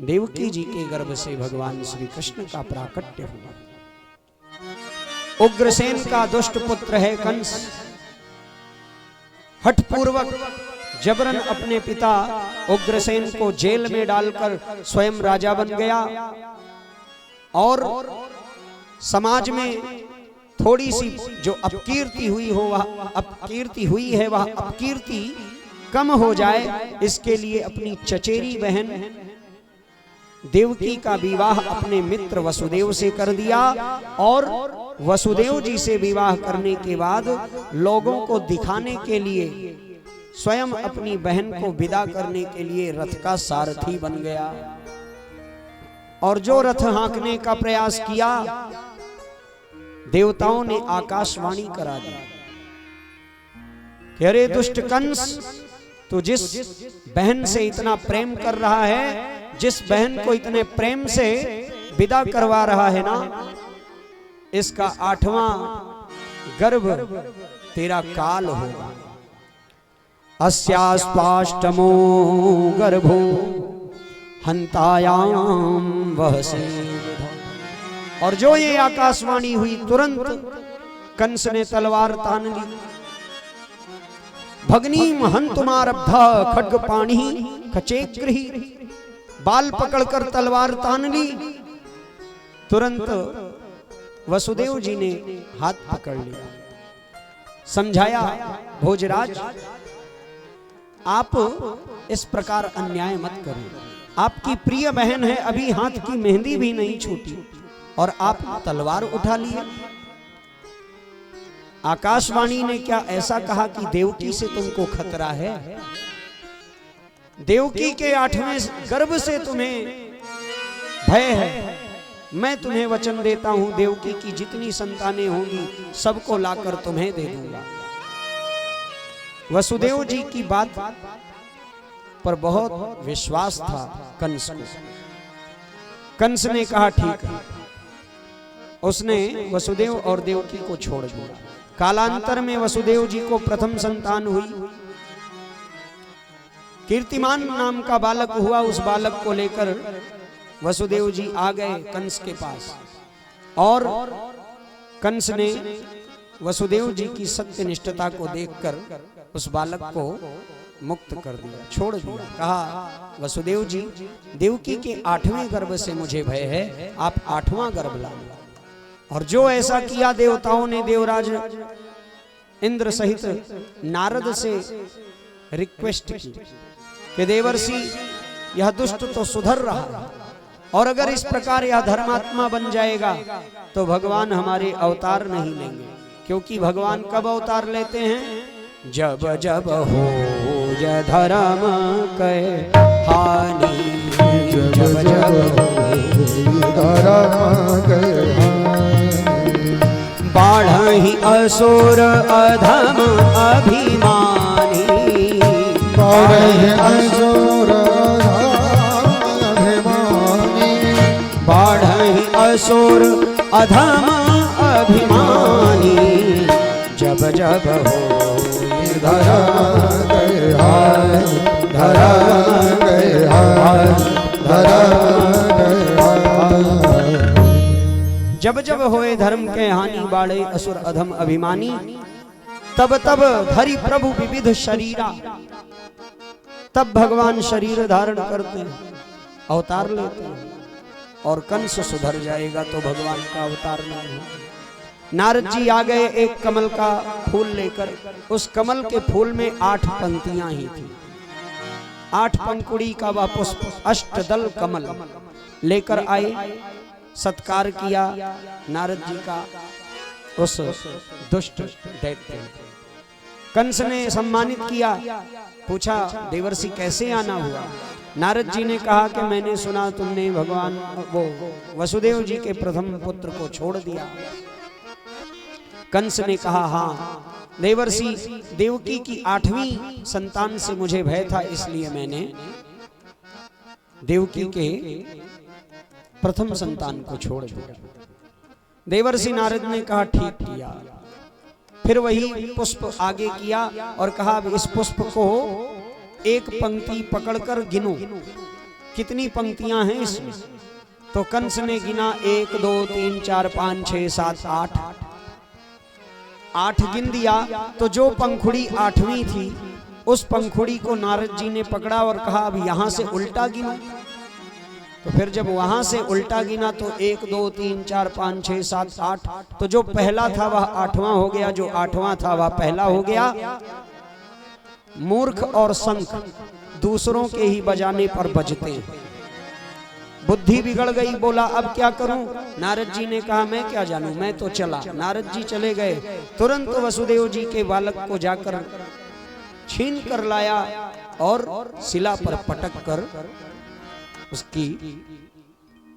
देवकी जी के गर्भ से भगवान श्री कृष्ण का प्राकट्य हुआ। उग्रसेन का दुष्ट पुत्र है कंस, हठपूर्वक जबरन अपने पिता उग्रसेन को जेल में डालकर स्वयं राजा बन गया और समाज में थोड़ी सी जो अपकीर्ति हुई है वह अपकीर्ति कम हो जाए, इसके लिए अपनी चचेरी बहन देवकी का विवाह अपने मित्र वसुदेव से कर दिया और वसुदेव जी से विवाह करने के बाद लोगों को दिखाने के लिए स्वयं अपनी बहन को विदा करने के लिए रथ का सारथी बन गया। और जो रथ हाँकने का प्रयास किया, देवताओं ने आकाशवाणी करा दी कि अरे दुष्ट कंस, तू जिस बहन से इतना प्रेम कर रहा है, जिस बहन को इतने प्रेम से विदा करवा रहा है ना, इसका 8वां गर्भ तेरा काल होगा। अस्यास्पाष्टमो गर्भो हंतायाम वहसे। और जो ये आकाशवाणी हुई, तुरंत कंस ने तलवार तान ली। भग्नीम हंतुमारब्धा खड्गपाणि कचेग्रही। बाल पकड़कर तलवार तान ली। तुरंत वसुदेव जी ने हाथ पकड़ लिया, समझाया, भोजराज आप इस प्रकार अन्याय मत करें। आपकी प्रिय बहन है, अभी हाथ की मेहंदी भी नहीं छूटी और आप तलवार उठा लिए। आकाशवाणी ने क्या ऐसा कहा कि देवकी से तुमको खतरा है? देवकी के 8वें गर्भ से तुम्हें भय है। मैं तुम्हें वचन देता हूं, देवकी की जितनी संतानें होंगी सबको लाकर तुम्हें दे दूंगा। वसुदेव जी की बात पर बहुत विश्वास था कंस को। कंस ने कहा ठीक है। उसने वसुदेव और देवकी को छोड़ दिया। कालांतर में वसुदेव जी को प्रथम संतान हुई। कीर्तिमान नाम का बालक हुआ। उस बालक को लेकर वसुदेव जी आ गए कंस के पास और कंस ने वसुदेव जी की सत्यनिष्ठता को देखकर उस बालक को मुक्त कर दिया, छोड़ दिया। कहा, वसुदेव जी, देवकी के 8वें गर्भ से मुझे भय है, आप 8वां गर्भ लाइए। और जो ऐसा किया, देवताओं ने देवराज इंद्र सहित नारद से रिक्वेस्ट की कि देवर्षि, यह दुष्ट तो सुधर रहा है और अगर इस प्रकार यह धर्मात्मा बन जाएगा तो भगवान हमारे अवतार नहीं लेंगे। क्योंकि भगवान कब अवतार लेते हैं? जब जब हो धर्म के हानि, जब जब धर्म के बाढ़हि असुर अधम अभिमानी। बाढ़हि असुर अभिमानी। बाढ़हि असुर अधम अभिमानी। जब जब हो धर्म के हाय, धर्म के हाय, धर्म के हाय। जब जब होए धर्म के हानि, बाढ़े असुर अधम अभिमानी। तब तब धरि प्रभु विविध शरीरा। तब भगवान शरीर धारण करते हैं, अवतार लेते हैं। और कंस सुधर जाएगा तो भगवान का अवतार नहीं है। नारद जी आ गए एक कमल का फूल लेकर। उस कमल के फूल में 8 पंक्तियां ही थी। 8 पंखुड़ी का वह पुष्प, अष्टदल कमल लेकर आए। सत्कार किया नारद जी का उस दुष्ट दैत्य। कंस ने सम्मानित किया। पूछा, देवर्षि कैसे आना हुआ? नारद जी ने कहा कि मैंने सुना तुमने भगवान वो वसुदेव जी के प्रथम पुत्र को छोड़ दिया। कंस ने कहा, हाँ देवर्षि, देवकी की 8वीं संतान से मुझे भय था, इसलिए मैंने देवकी के प्रथम संतान को छोड़ दिया। देवर्षि नारद ने कहा, ठीक किया। फिर वही पुष्प आगे किया और कहा, इस पुष्प को एक पंक्ति पकड़कर गिनो, कितनी पंक्तियां हैं इसमें? तो कंस ने गिना, 1 2 3 4 5 6 7 8 8 गिन दिया। तो जो पंखुड़ी 8वीं थी, उस पंखुड़ी को नारद जी ने पकड़ा और कहा, अब यहां से उल्टा गिनो। तो फिर जब वहां से उल्टा गिना तो 1 2 3 4 5 6 7 8। तो जो पहला था वह 8वां हो गया, जो 8वां था वह पहला हो गया। मूर्ख और शंख दूसरों के ही बजाने पर बजते हैं। बुद्धि बिगड़ गई, बोला अब क्या करूं। नारद जी ने कहा मैं क्या जानूं, मैं तो चला। नारद जी चले गए, तुरंत वसुदेव जी के बालक को जाकर छीन कर लाया और शिला पर पटक कर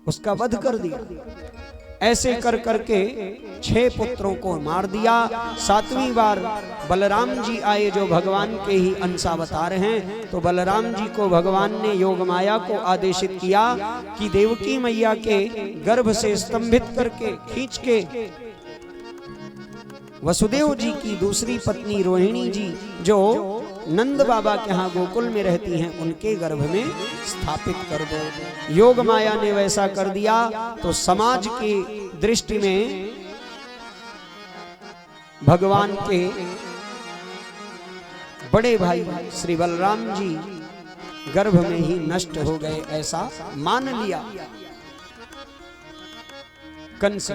उसका वध कर दिया। ऐसे कर करके 6 पुत्रों को मार दिया। 7वीं बार बलराम जी आए जो भगवान के ही अंशावतार हैं, तो बलराम जी को भगवान ने योग माया को आदेशित किया कि देवकी मैया के गर्भ से स्तंभित करके खींच के वसुदेव जी की दूसरी पत्नी रोहिणी जी जो नंद बाबा के यहाँ गोकुल में रहती हैं, उनके गर्भ में स्थापित कर दो। योग माया ने वैसा कर दिया तो समाज की दृष्टि में भगवान के बड़े भाई श्री बलराम जी गर्भ में ही नष्ट हो गए, ऐसा मान लिया कंस।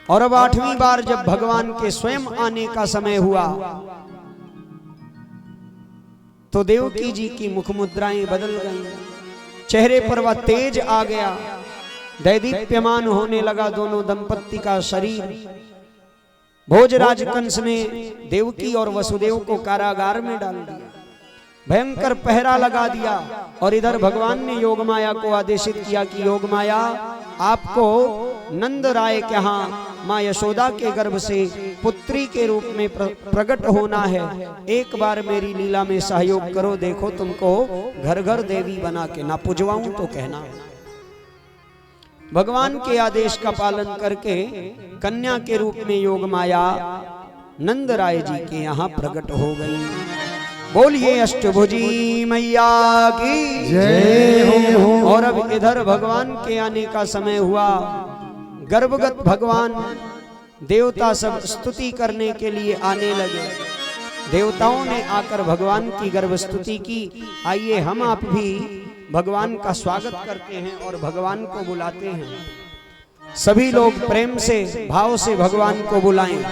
और अब 8वीं बार जब भगवान के स्वयं आने का समय हुआ तो देवकी जी की मुख मुद्राएं बदल गईं, चेहरे पर वह तेज आ गया, दैदीप्यमान होने लगा दोनों दंपत्ति का शरीर। भोजराज कंस ने देवकी और वसुदेव को कारागार में डाल दिया, भयंकर पहरा लगा दिया। और इधर भगवान ने योग माया को आदेशित किया कि योग माया आपको नंद राय के यहाँ माँ यशोदा के गर्भ से पुत्री के रूप में प्रकट होना है। एक बार मेरी लीला में सहयोग करो, देखो तुमको घर घर देवी बना के ना पुजवाऊं तो कहना। भगवान के आदेश का पालन करके कन्या के रूप में योग माया नंद राय जी के यहाँ प्रकट हो गई। बोलिए अष्टभुजी मैया की जय हो। और अब इधर भगवान के आने का समय हुआ। गर्भगत भगवान देवता सब स्तुति करने के लिए आने लगे। देवताओं ने आकर भगवान की गर्भ स्तुति की। आइए हम आप भी भगवान का स्वागत करते हैं और भगवान को बुलाते हैं। सभी लोग प्रेम से भाव से भगवान को बुलाएं।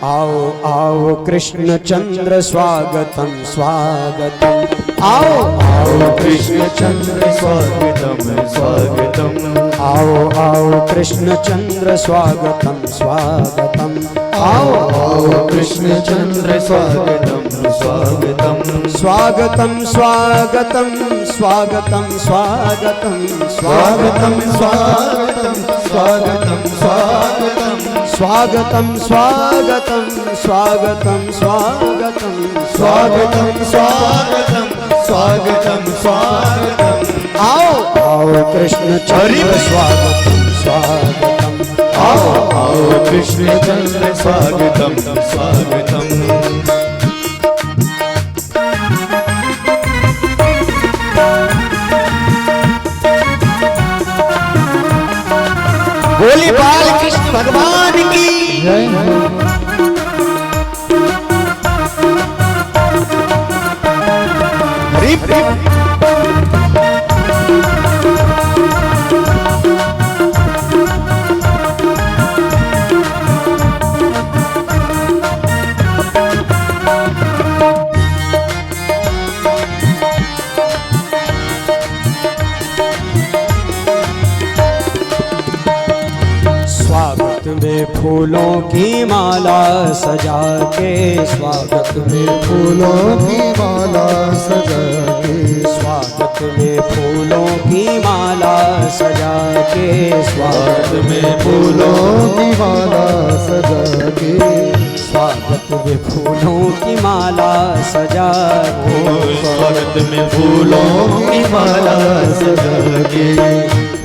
आओ आओ कृष्ण चंद्र स्वागतम स्वागतम। आओ आओ कृष्ण चंद्र स्वागतम स्वागतम। आओ आओ कृष्ण चंद्र स्वागतम स्वागतम। आओ आओ कृष्ण चंद्र स्वागतम स्वागतम। स्वागतम स्वागतम स्वागतम स्वागतम स्वागतम स्वागतम स्वागतम स्वागतम स्वागतम स्वागतम स्वागतम स्वागतम स्वागतम स्वागतम स्वागतम स्वागतम। आओ आओ कृष्ण चंद्र स्वागतम स्वागतम। आओ आओ कृष्ण चंद्र स्वागतम स्वागतम। बोले बाल कृष्ण भगवान की जय हो। स्वागत में फूलों की माला सजा के, स्वागत में फूलों की माला सजा के, स्वागत में फूलों की माला सजा के, स्वागत में फूलों की माला सजा के, स्वागत में फूलों की माला सजा के, स्वागत में फूलों की माला सजा के।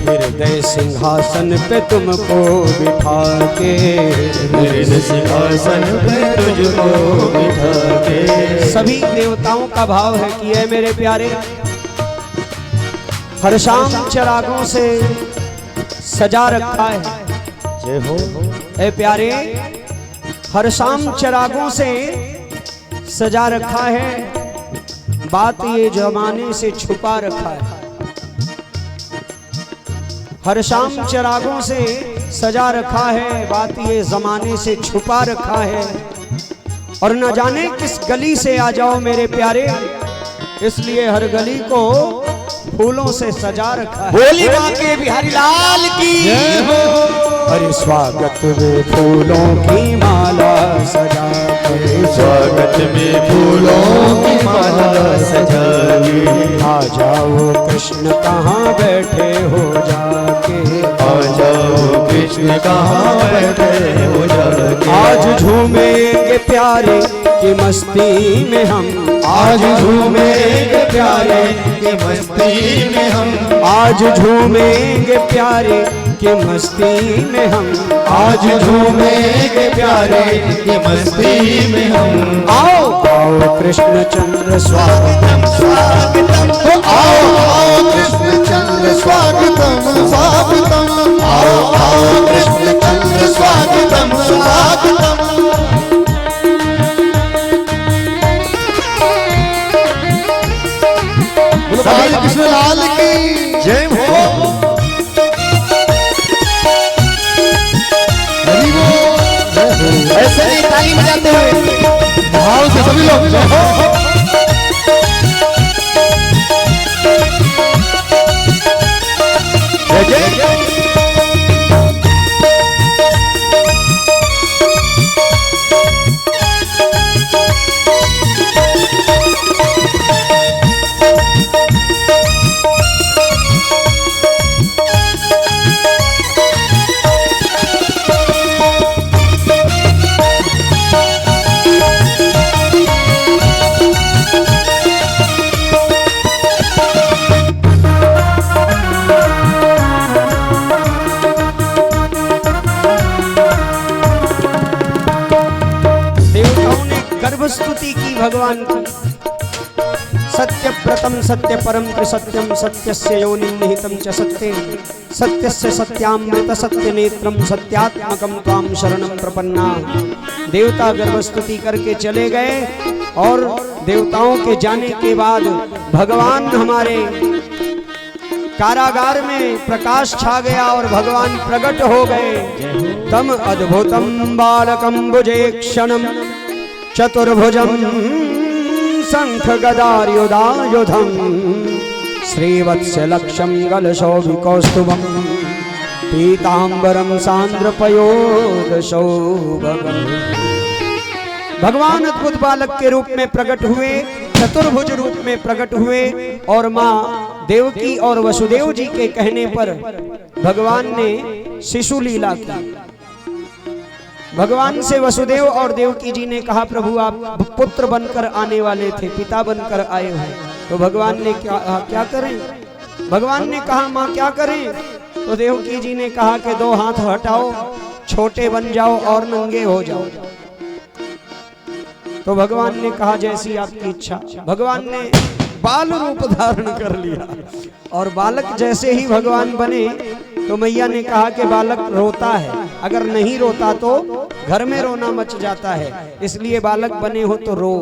हृदय सिंहासन पे तुमको बिठा के, हृदय सिंहासन पे तुझको बिठा के। सभी देवताओं का भाव है कि ऐ मेरे प्यारे हर शाम चिरागों से सजा रखा है। जय हो। ऐ प्यारे हर शाम चिरागों से सजा रखा है, बात ये जमाने से छुपा रखा है। हर शाम चिरागों से सजा रखा है, बात ये जमाने से छुपा रखा है। और न जाने किस गली से आ जाओ मेरे प्यारे, इसलिए हर गली को फूलों से सजा रखा है। बोली बांके बिहारी लाल की जय हो। अरे स्वागत में फूलों की माला सजा के, स्वागत में फूलों की माला सजाई। आ जाओ कृष्ण कहाँ बैठे हो जाके, आ जाओ कृष्ण कहाँ बैठे हो जाके। आज झूमेंगे प्यारे की मस्ती में हम, आज झूमेंगे प्यारे की मस्ती में हम। आज झूमेंगे प्यारे की मस्ती में हम, आज झूमेंगे प्यारे की मस्ती में हम। आओ आओ कृष्ण चंद्र स्वागतम स्वागतम तो आओ आओ कृष्ण चंद्र स्वागतम स्वागतम। आओ आओ कृष्ण चंद्र स्वागतम स्वागतम। सभी कृष्ण लाल की जय हो। हरि बोल। जय हो। ऐसे नहीं ताली बजाते हुए भाव से सभी लोग जय हो। जय जय। स्तुति की भगवान की। सत्य प्रतम सत्य परम त्रिसत्यम सत्यस्य योनिं निहितं च सत्ये, सत्यस्य सत्यामृत सत्य नेत्रम सत्यात्मकम त्वाम शरणं प्रपन्ना। देवता गर्भ स्तुति करके चले गए और देवताओं के जाने के बाद भगवान हमारे कारागार में प्रकाश छा गया और भगवान प्रकट हो गए। तम अद्भुतम बालकम भुजेक्षणम चतुर्भुजम शंख गदायुधायुधम श्रीवत्सलक्षम गलशोभिकौस्तुभम पीतांबरम सांद्रपयोदशोभगम। भगवान अद्भुत बालक के रूप में प्रकट हुए, चतुर्भुज रूप में प्रकट हुए और माँ देवकी और वसुदेव जी के कहने पर भगवान ने शिशु लीला की। भगवान से वसुदेव और देवकी जी ने कहा, प्रभु आप पुत्र बनकर आने वाले थे, पिता बनकर आए हो, तो भगवान ने क्या करें? भगवान ने कहा माँ क्या करें? तो देवकी जी ने कहा कि दो हाथ हटाओ, छोटे बन जाओ और नंगे हो जाओ। तो भगवान ने कहा जैसी आपकी इच्छा। भगवान ने बाल रूप धारण कर लिया और बालक जैसे ही भगवान बने तो मैया ने कहा कि बालक रोता है, अगर नहीं रोता तो घर में रोना मच जाता है, इसलिए बालक बने हो तो रो।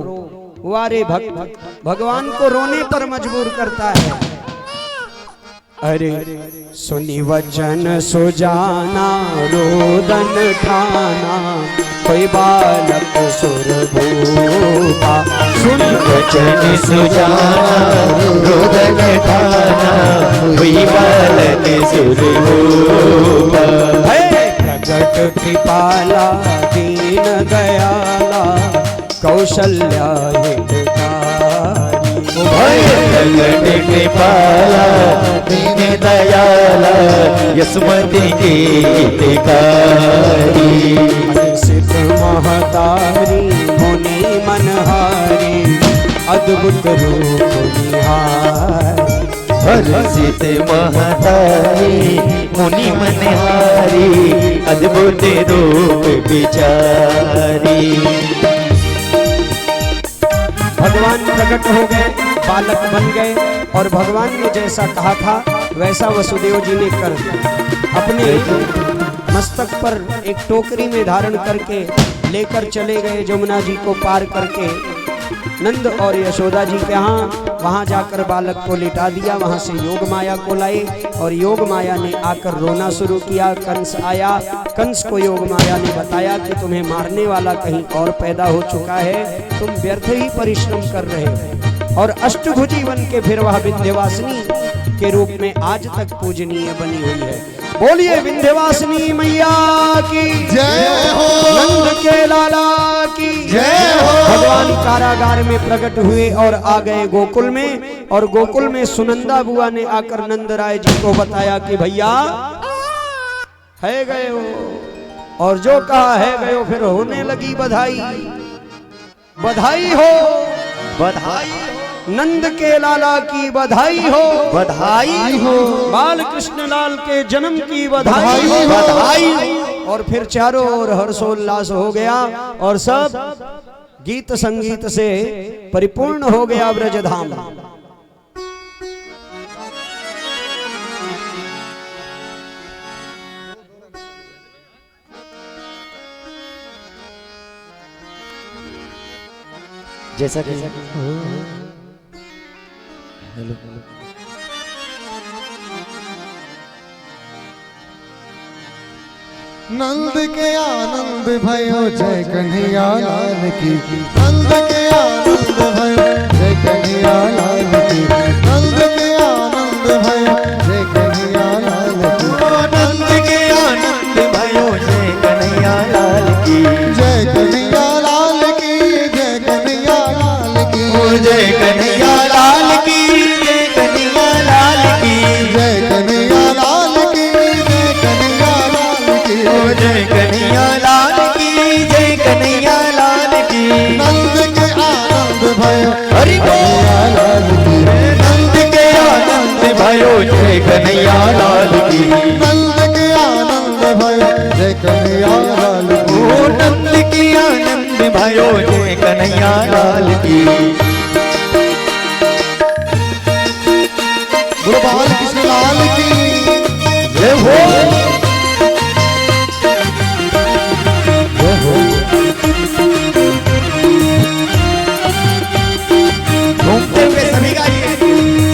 वारे भक्त भगवान को रोने पर मजबूर करता है। अरे सुनी वचन सुजाना रोदन ठाना, कोई बालक सुरभूपा। सुनी वचन सुजाना रोदन ठाना, कोई बालक सुरभूपा। प्रगट कृपाला दीन दयाला कौशल्या हितकारी। प्रगट कृपाला दीन दयाला यशोमती के हितकारी। सिद्ध महतारी मुनि मनहारी अद्भुत रूप निहारी। हर्षित महतारी मुनि मनहारी अद्भुत रूप विचारी। भगवान प्रकट हो गए, बालक बन गए और भगवान ने जैसा कहा था वैसा वसुदेव जी ने कर दिया। अपने मस्तक पर एक टोकरी में धारण करके लेकर चले गए जमुना जी को पार करके नंद और यशोदा जी के यहाँ। वहाँ जाकर बालक को लिटा दिया, वहाँ से योग माया को लाए और योग माया ने आकर रोना शुरू किया। कंस आया, कंस को योग माया ने बताया कि तुम्हें मारने वाला कहीं और पैदा हो चुका है, तुम व्यर्थ ही परिश्रम कर रहे हो। और अष्टभुजी बन के फिर वह विंध्यवासिनी के रूप में आज तक पूजनीय बनी हुई है। बोलिए विंध्यवासिनी मैया की जय हो, नंद के लाला की जय हो। भगवान कारागार में प्रकट हुए और आ गए गोकुल में, और गोकुल में सुनंदा बुआ ने आकर नंद राय जी को बताया कि भैया है गए हो, और जो कहा है गए हो, फिर होने लगी बधाई। बधाई हो, बधाई नंद के लाला की बधाई हो, बधाई हो, बाल कृष्ण लाल के जन्म की बधाई हो, बधाई। और फिर चारों ओर हर्षोल्लास हो गया और सब गीत संगीत से परिपूर्ण हो गया ब्रजधाम। जैसा कि हेलो नंद के आनंद भयो जय कन्हैया लाल की, नंद के आनंद भयो जय कन्हैया लाल की, नंद के आनंद भयो जय कन्हैया लाल की, नंद के आनंद भयो जय कन्हैया लाल की, जय कन्हैया लाल की, जय कन्हैया लाल की, जय कन्हैया लाल की, जय कन्हैया लाल की, जय कन्हैया लाल की, जय कन्हैया लाल की, जय कन्हैया लाल की, जय कन्हैया लाल की। नंद के आनंद भयो हरि कन्हैया लाल की, नंद के आनंद भयो जय कन्हैया लाल की, नंद के आनंद भयो जय कन्हैया लाल की, ओ नंद के आनंद भयो जय कन्हैया लाल की। बोलो बाल कृष्ण लाल की जय हो, जय हो। घूमते हुए सभी गाइए।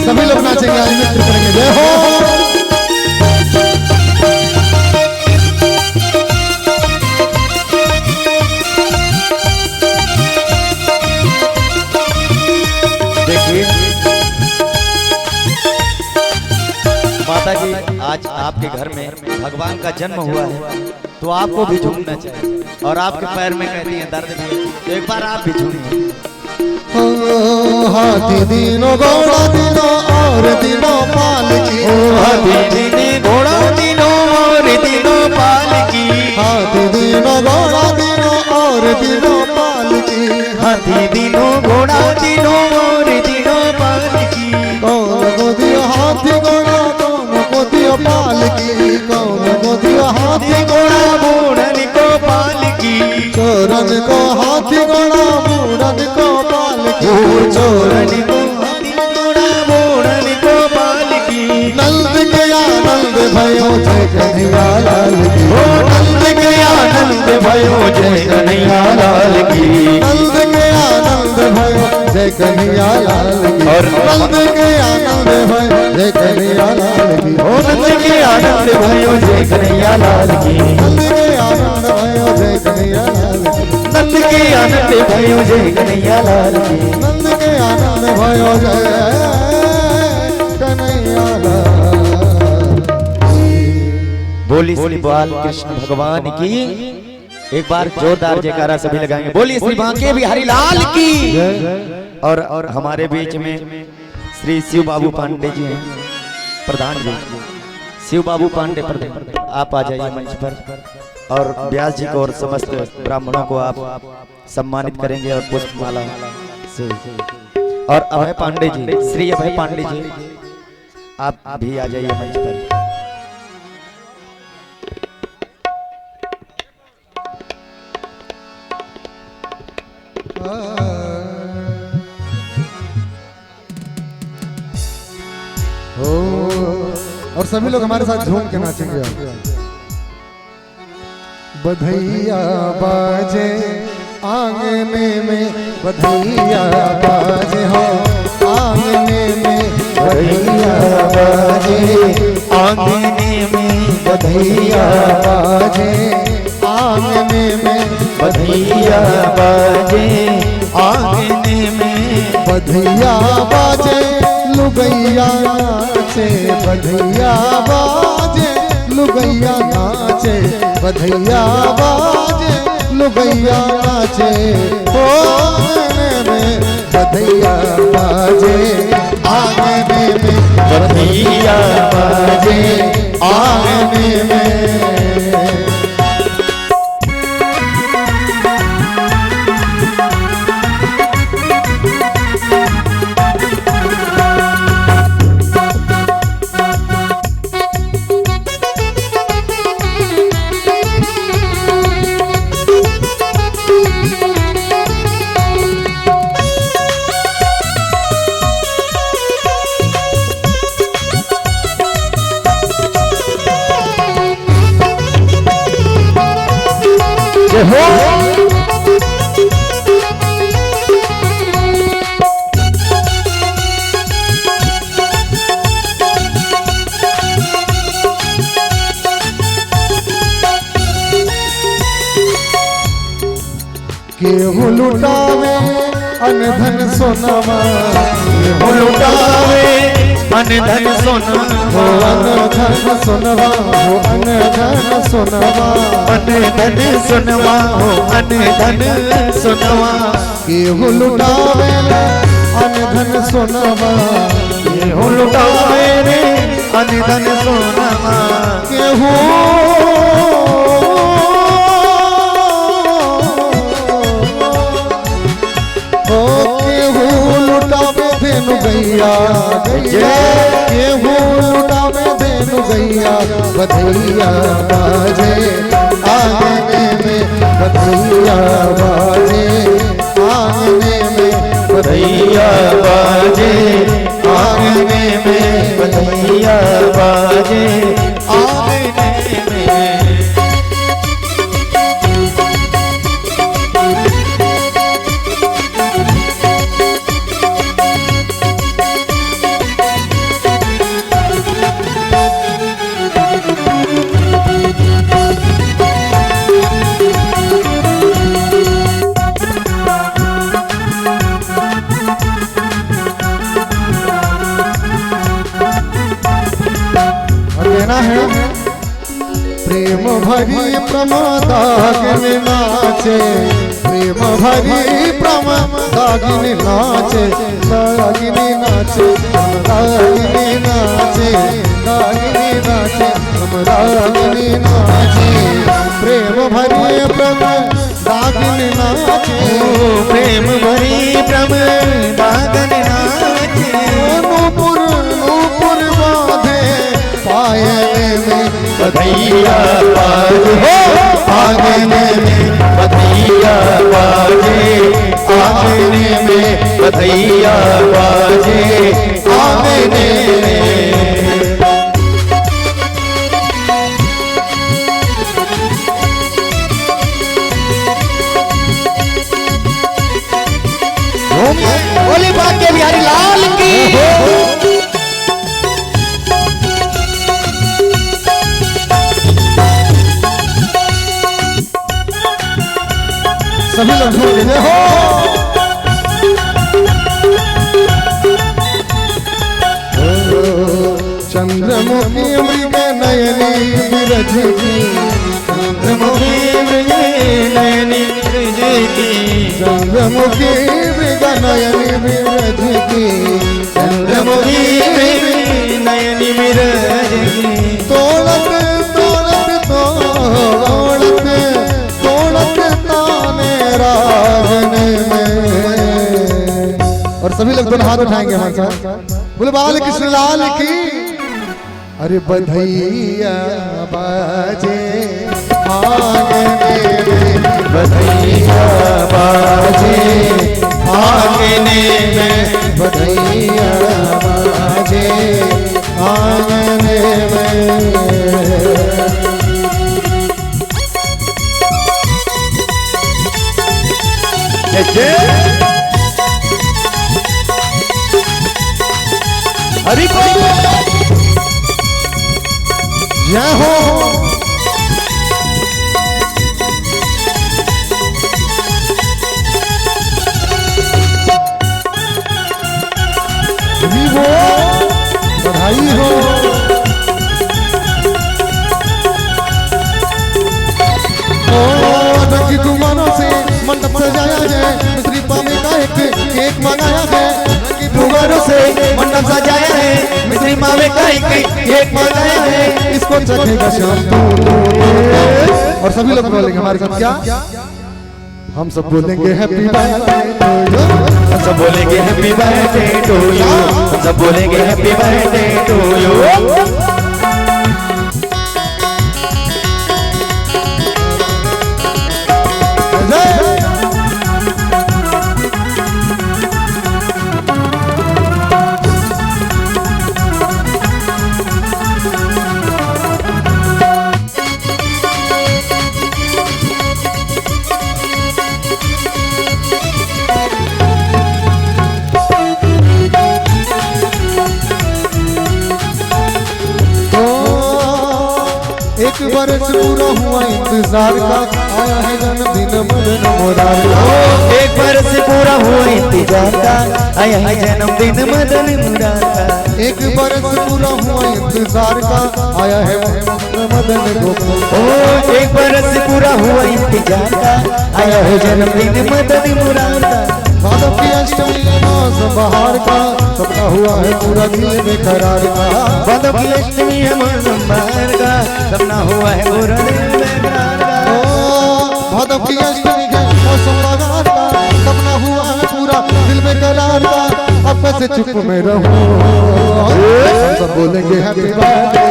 सभी लोग नाचेंगे, आज नृत्य करेंगे। जय हो, देखिए माता जी, आज आपके घर में भगवान का जन्म हुआ है तो आपको भी झूमना चाहिए, और आपके पैर में कहती है दर्द भी, तो एक बार आप भी झूमिए। हाथी दिनों घोड़ा दिनों और दिनों पाल की, हाथी दिनों घोड़ा दिनों और दिनों पाल की, हाथी दिनों घोड़ा दिनों और दिनों पाल की, हाथी दिनों घोड़ा दिनों और दिनों पाल की। कौन को दियो हाथी घोड़ा, कौन को दियो पाल की, कौन को दियो हाथी घोड़ा, बूढ़न को पाल की, चोरन को हाथी घोड़ा, बूढ़न को पाल की, चोरन को हाथी घोड़ा, बूढ़न को पाल की। नंद के आनंद भयो जय कन्हैया लाल की, ओ नंद के आनंद भयो जय कन्हैया लाल की, नंद के आनंद भयो जय कन्हैया लाल की, और नंद के आनंद भयो जय कन्हैया लाल की, ओ नंद के आनंद भयो जय कन्हैया लाल की, नंद के आनंद भयो जय कन्हैया लाल की, नंद के आनंद भयो जय कन्हैया लाल की। नंद के आनंद भयो जय कन्हैया लाल की। बोली श्री बाल कृष्ण भगवान की एक बार जोरदार जयकारा सभी लगाएंगे। बोली श्री बांके बिहारी लाल की। और हमारे बीच में श्री शिव बाबू पांडे जी हैं, प्रधान जी शिव बाबू पांडे प्रधान, आप आ जाइए मंच पर, और व्यास जी को और समस्त ब्राह्मणों को आप सम्मानित करेंगे और पुष्पमाला से। और अभय पांडे जी, श्री अभय पांडे जी, आप भी आ जाइए मंच पर। और सभी लोग हमारे साथ झूम के नाचेंगे। बधैया बाजे आंगने में, बधैया बाजे हो आंगने में, बधैया बाजे आंगने में, बधैया बाजे आंगने में, बधैया बाजे आंगने में, बधैया बाजे लुगैया नाचे बधैया बाजे लुगैया नाचे बधैया बाजे लुगैया नाचे ओ आंगने में बधैया बाजे आंगने में बधैया बाजे आंगने में। केहू लुटावे अनधन सोनावा केहू लुटावे अनधन सोनावा हो अनधन सोनावा हो अनधन सोनावा अनधन सोनावा हो अनधन सोनावा केहू लुटावे अनधन सोनावा केहू लुटावे रे अनधन सोनावा केहू धेनु गैया गैया केहू लुटावे धेनु गैया बधैया बाजे आंगने में बधैया बाजे आंगने में बधैया बाजे आंगने में बधैया बाजे आंगने में। है प्रेम भरी प्रमदागिन नाचे प्रेम भरी प्रमदागिन नाचे दागिनी नाचे दागिनी नाचे दागिनी नाचे दागिनी नाचे प्रेम भरी प्रमदागिन नाचे प्रेम भरी प्रमदागिन नाचे नूपुर नूपुर बाधे पायने में बधैया बाजे आंगने में बधैया बाजे आंगने में बधैया बाजे आंगने में। बोली बाके बिहारी लाल की सभी लोग झूम हो चंद्रमुखी मृग नयनी विरज की चंद्रमुखी मृग नयनी विरज की चंद्रमुखी मृग नयनी विरज की चंद्रमुखी मृग नयनी विरज की तोड़त तोड़त तोड़त तोड़त ताने रागने में। और सभी लोग दोनों हाथ उठाएंगे हमारे साथ बोले बाल कृष्ण लाल की। अरे बधैया बाजे आंगने में बधैया बाजे आंगने में बधैया बाजे आंगने में। हरि को जय हो बधाई हो मंडप सजाया है, मिश्री मावे का एक बनाया है, इसको चखेगा श्याम तू। और सभी लोग बोलेंगे हमारे साथ क्या? हम सब बोलेंगे हैप्पी बर्थडे टू यू। हम सब बोलेंगे हैप्पी बर्थडे टू यू। हम सब बोलेंगे हैप्पी बर्थडे टू यू। एक बरस पूरा हुआ इंतजार का, आया है जन्मदिन मदन मुरार का। एक बरस पूरा हुआ इंतजार का, आया है जन्मदिन मदन मुरार का। एक बरस पूरा हुआ इंतजार का, आया है मदन गोपाल। ओ एक बरस पूरा हुआ इंतजार का, आया है जन्मदिन मदन मुरार का। भादव की अष्टमी मौसम बहार का, सपना हुआ है पूरा दिल में करार का। भादव की अष्टमी है मौसम बहार का, सपना हुआ है पूरा दिल में करार का। भादव की अष्टमी है मौसम बहार का, सपना हुआ है पूरा दिल में करार का। अब कैसे चुप में रहूं, सब बोलेंगे हैप्पी बर्थडे।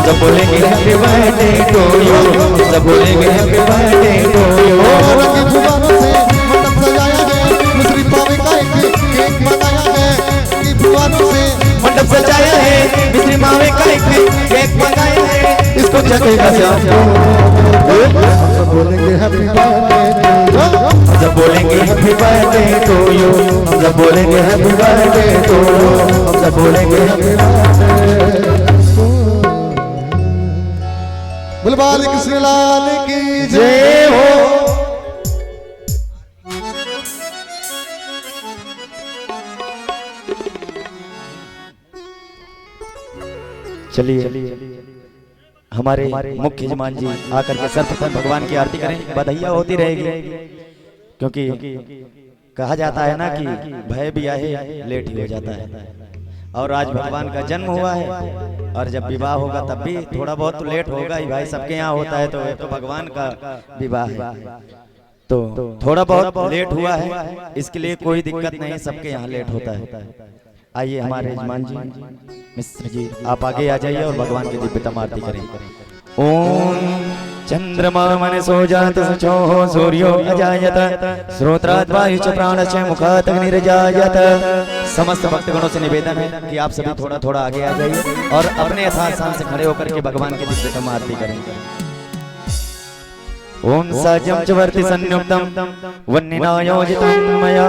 सब बोलेंगे हैप्पी बर्थडे टू यू। सब बोलेंगे हैप्पी बर्थडे टू यू। रंगी फुगारों से मंडप सजाया है, मिश्री पावे का एक केक बनाया है। रंगी फुगारों से मंडप सजाया है, मिश्री मावे का एक केक बनाया है, इसको चखेगा श्याम तू। सब बोलेंगे हैप्पी बर्थडे टू यू। सब बोलेंगे हैप्पी बर्थडे टू यू। हम सब बोलेंगे हैप्पी बर्थडे टू यू। हम सब बोलेंगे हैप्पी बर्थडे। बुलबाल कृष्ण लाल की जय जय हो। चलिए हमारे मुख्य यजमान जी आकर के सर्वप्रथम भगवान की आरती करें। बधाइयाँ होती रहेगी, क्योंकि कहा जाता है ना कि भय भी आए लेट ही हो जाता है। और आज भगवान का जन्म हुआ है, और जब विवाह होगा तब भी थोड़ा बहुत तो लेट होगा ही भाई, सबके यहाँ होता है। तो भगवान का विवाह है तो थोड़ा बहुत लेट हुआ है, इसके लिए कोई दिक्कत नहीं, सबके यहाँ लेट होता है। आइए हमारे यजमान जी मिश्र जी आप आगे आ जाइए और भगवान की दिव्यतम आरती करें। ओम चंद्रमा मनसो जात सचोः सूर्यो अजायत श्रोत्रात् वायुश्च प्राणश्च मुखात् अग्निर्जायत। समस्त भक्तगणों से निवेदन है कि आप सभी थोड़ा थोड़ा आगे आ जाइए और अपने यथास्थान से खड़े होकर के भगवान की दिव्यतम आरती करें। ओम सजं च वर्ति संयुक्तं वह्निनायोजितं मया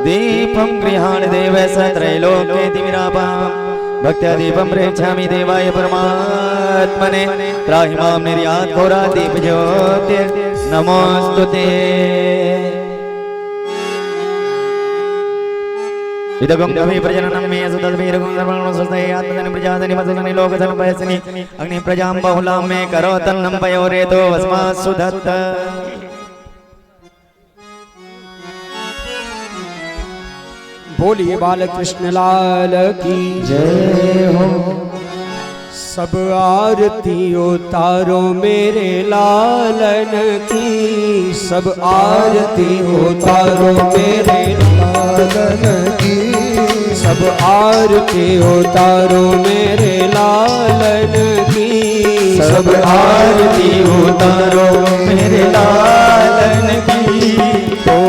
दीपं गृहाण देवस्य त्रैलोक्ये दिविरापं भक्त्या दीपं प्रेक्षामि देवाय परमात्मने त्राहि मां निर्यात घोरा दीप ज्योति नमोस्तुते। इदगं गवि प्रजननं मे सुतद्भिर्गं सर्वं स्वस्ते आत्मजन प्रजादनि वसजनि लोकसंपयसनि अग्नि प्रजां बहुलां मे करोतन्नं पयोरेतो वस्मात्सु दत्त। बोलिए बालकृष्ण लाल की जय हो। सब आरती उतारो मेरे लालन की, सब आरती उतारो मेरे लालन की। सब आरती उतारो मेरे लालन की, सब आरती उतारो मेरे लालन की। ओ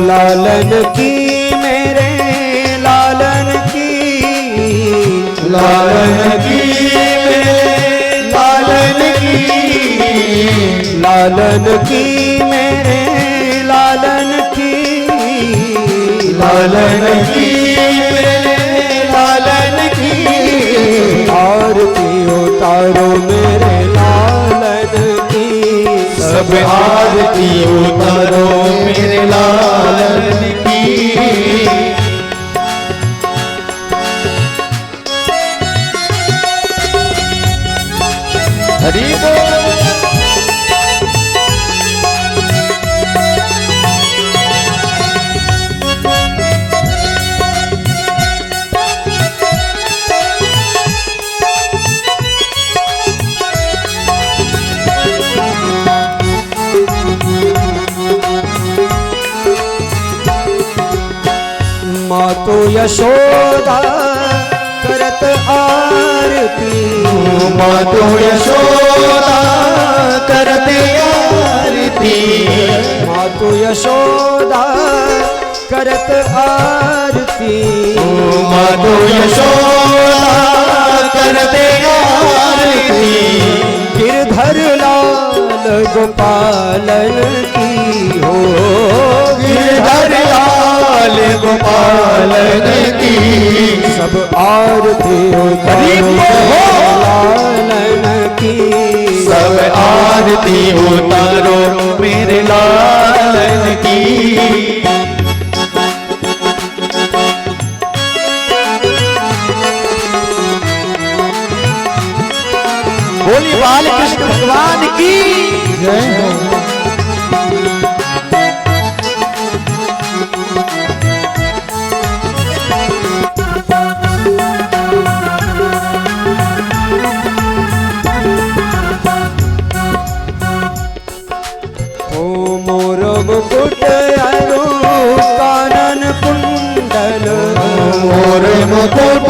लालन की मेरे लालन की, लालन की लालन की, लालन की मेरे लालन की, लालन की मेरे लालन की। आरती उतारो मेरे लालन की, सब आरती उतारो मेरे लालन की। हरि बोल। यशोदा करत आरती, मातो यशोदा करते आरती, मातो यशोदा करत आरती, मातो यशोदा करते आरती, गिरधर लाल गोपालन की हो, गिरधर लाल गोपालन की, सब आरती उतारो लालन की, सब आरती उतारो मेरे लालन की। बोलिए बाल कृष्ण भगवान की जय हो। मोर मुकुट अरु कानन कुंडल, मोर मुकुट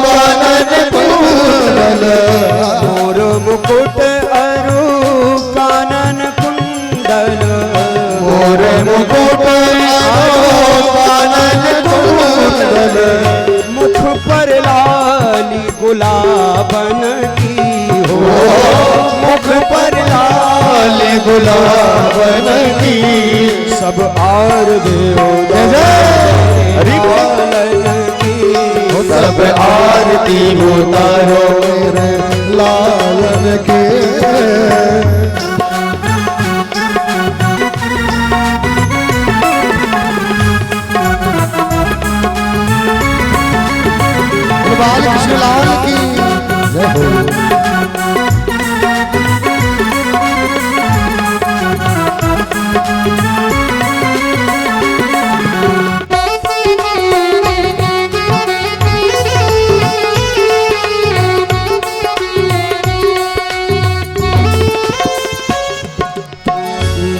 कानन कुंडल, मोर मुकुट अरु कानन कुंडल, मोर मुकुट कानन कुंडल, मुख पर लाली गुलाबन की हो, मुख पर लाल गुलाबन की, सब आर देव लालन की, सब आरती उतारो मेरे लालन के। बाल कृष्ण लाल की जय हो।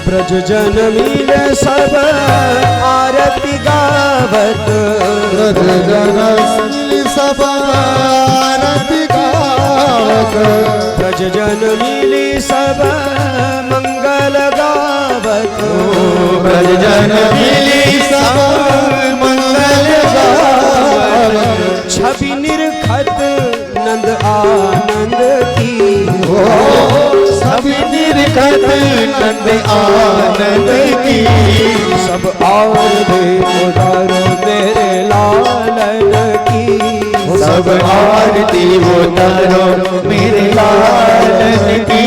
ब्रज जन मिल सब आरती गावत, ब्रज जन सब आरती गावत, ब्रज जन मिली सब मंगल गावत, ब्रज जन मिली सब मंगल गावत, छवि निरखत नंद आनंद की हो सभी निरखत नंद आनंद की, सब और दे उतारो मेरे लालन की, सब आरती उतारो मेरे लालन की।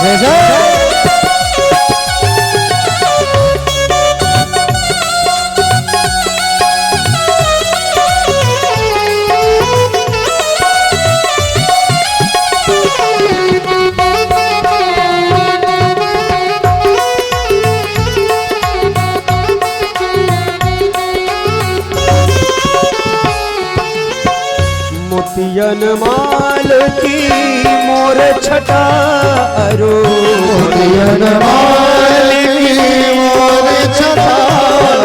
जय जय। मोतियन माल की मोर छटा अरो, मोतियन माल की मोर छटा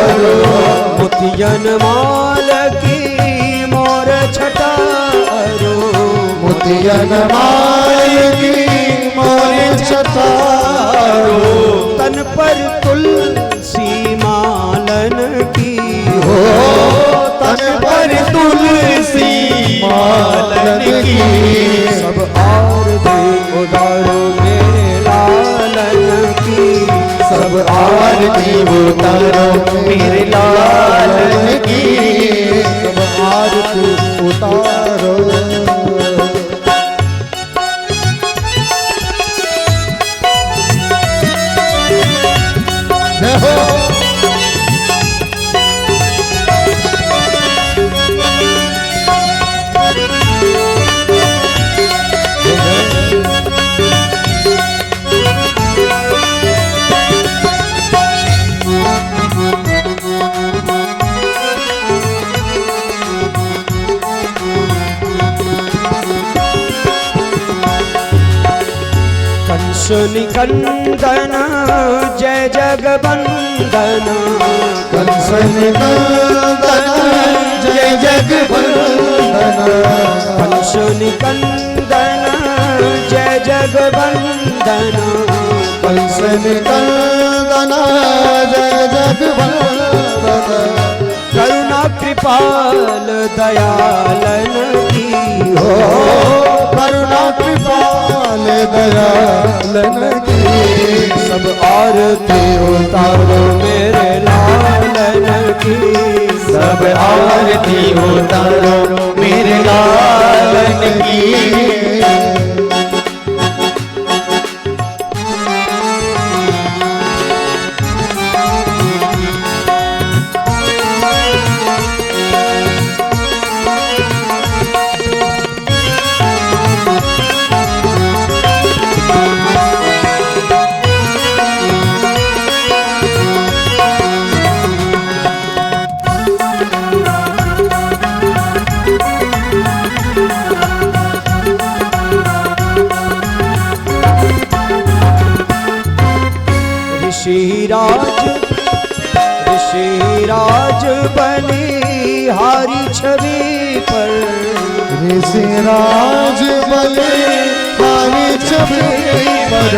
अरो, मोतियन माल की मोर छटा अरो, मोतियन माल की मोर छटा अरो, तन पर तुलसी मालन की हो तन पर तुलसी मालन की, सब और दे उतारो मेरे लालन की, सब आरती उतारो मेरे लालन की, सब आरती उतारो। जय हो। कंस निकंदन जय जगबंदन कंस निकंदन जय जगबंदन कंस निकंदन जय जगबंदन कंस निकंदन जय जगबंदन करुणा कृपाल दयालन की हो करुणा कृपाल दयालन की सब आरती उतारो मेरे लालन की सब आरती उतारो मेरे लालन की ऋषिराज बलिहारी छवि पर ऋषिराज बलिहारी छवि पर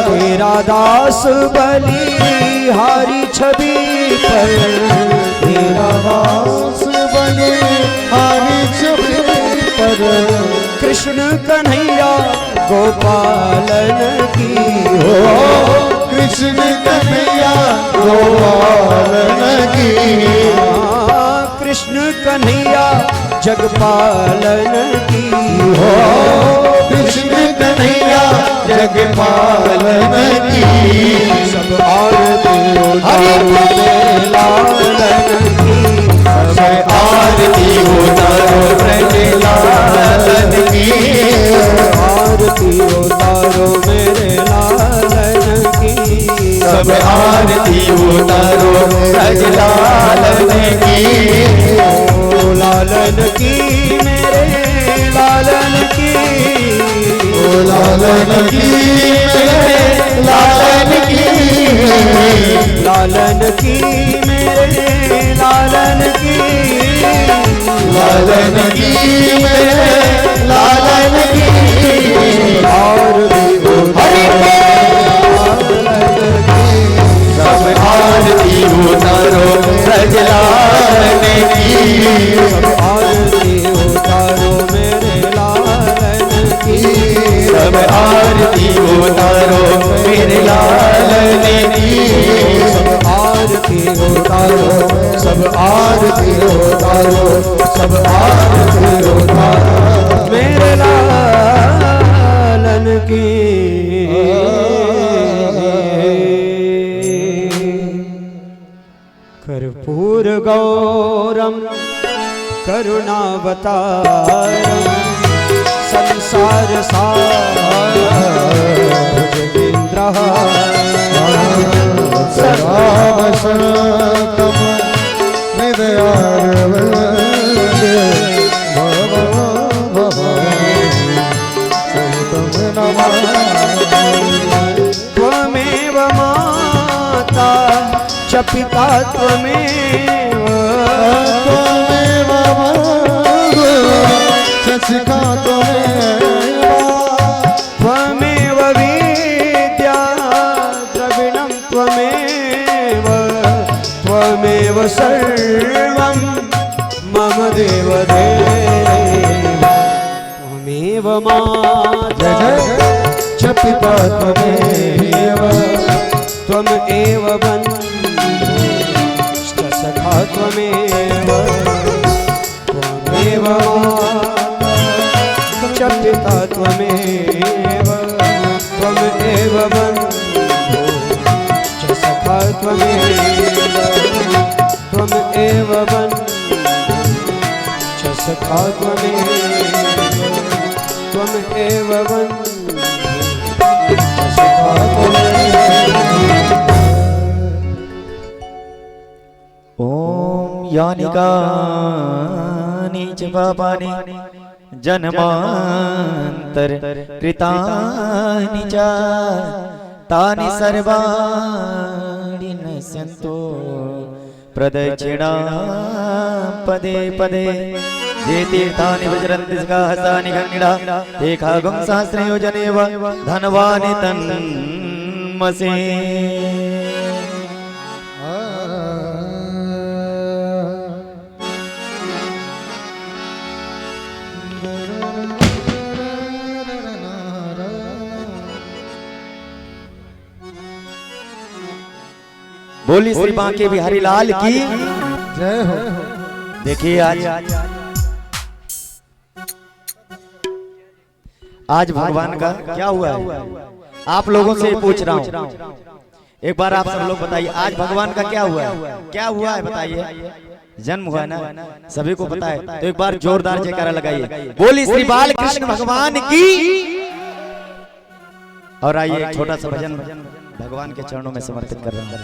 तेरा दास बलिहारी छवि पर तेरा दास बलिहारी छवि पर कृष्ण कन्हैया गोपालन की हो कृष्ण कन्हैया गोपालन की कृष्ण कन्हैया जगपालन की हो कृष्ण कन्हैया जगपालन की सब आरती लालन की सब आरती उतारो ब्रज लालन की आरती उतारो मेरे लालन की सब आरती उतारो ब्रज लालन की ओ लालन की मेरे लालन की ओ लालन की मेरे लालन की लालन की मेरे लालन की लालन की मेरे लालन की और भी सब आरती उतारो ब्रज लालन की आरती उतारो मेरे लालन की सब आरती उतारो मेरे लालन की सब आरती उतारो सब आरती उतारो सब आरती उतारो मेरे लालन की कर्पूर गौरम करुणावतारम संसार सारभुजगेन्द्रः सर्वावसरतम हृदयारविंदे सहितं नमामि त्वमेव माता च पिता त्वमेव त्वमेव शिखा त्वमेव विद्या द्रविणं त्वमेव त्वमेव सर्वं मम देवदेव त्वमेव माता च पिता त्वमेव त्वमेव बन्धुश्च सखा त्वमेव त्वमेव च पिता त्वमेव त्वमेव बन्धुश्च सखा त्वमेव त्वमेव बन्धुश्च सखा त्वमेव त्वमेव बन्धुश्च सखा त्वमेव ओम यानि कानि च पापानि जन्मांतर कृतानि च तानि सर्वाणि नश्यन्तो प्रदक्षिणा पदे पदे ये तीर्थानि विचरन्ति सहस्राणि गङ्गिणा ते खागं सहस्रे योजनेव धनवानि तन्मसे। बोली श्री बांके बिहारी लाल की जय हो। देखिए आज भगवान का क्या हुआ है, आप लोगों से पूछ रहा हूँ। एक बार आप सब लोग बताइए आज भगवान का क्या हुआ है, क्या हुआ है बताइए। जन्म हुआ है ना, सभी को पता है, तो एक बार जोरदार जयकारा लगाइए। बोली श्री बाल कृष्ण भगवान की। और आइए एक छोटा सा भजन भगवान के चरणों में समर्पित कर रहा हूँ।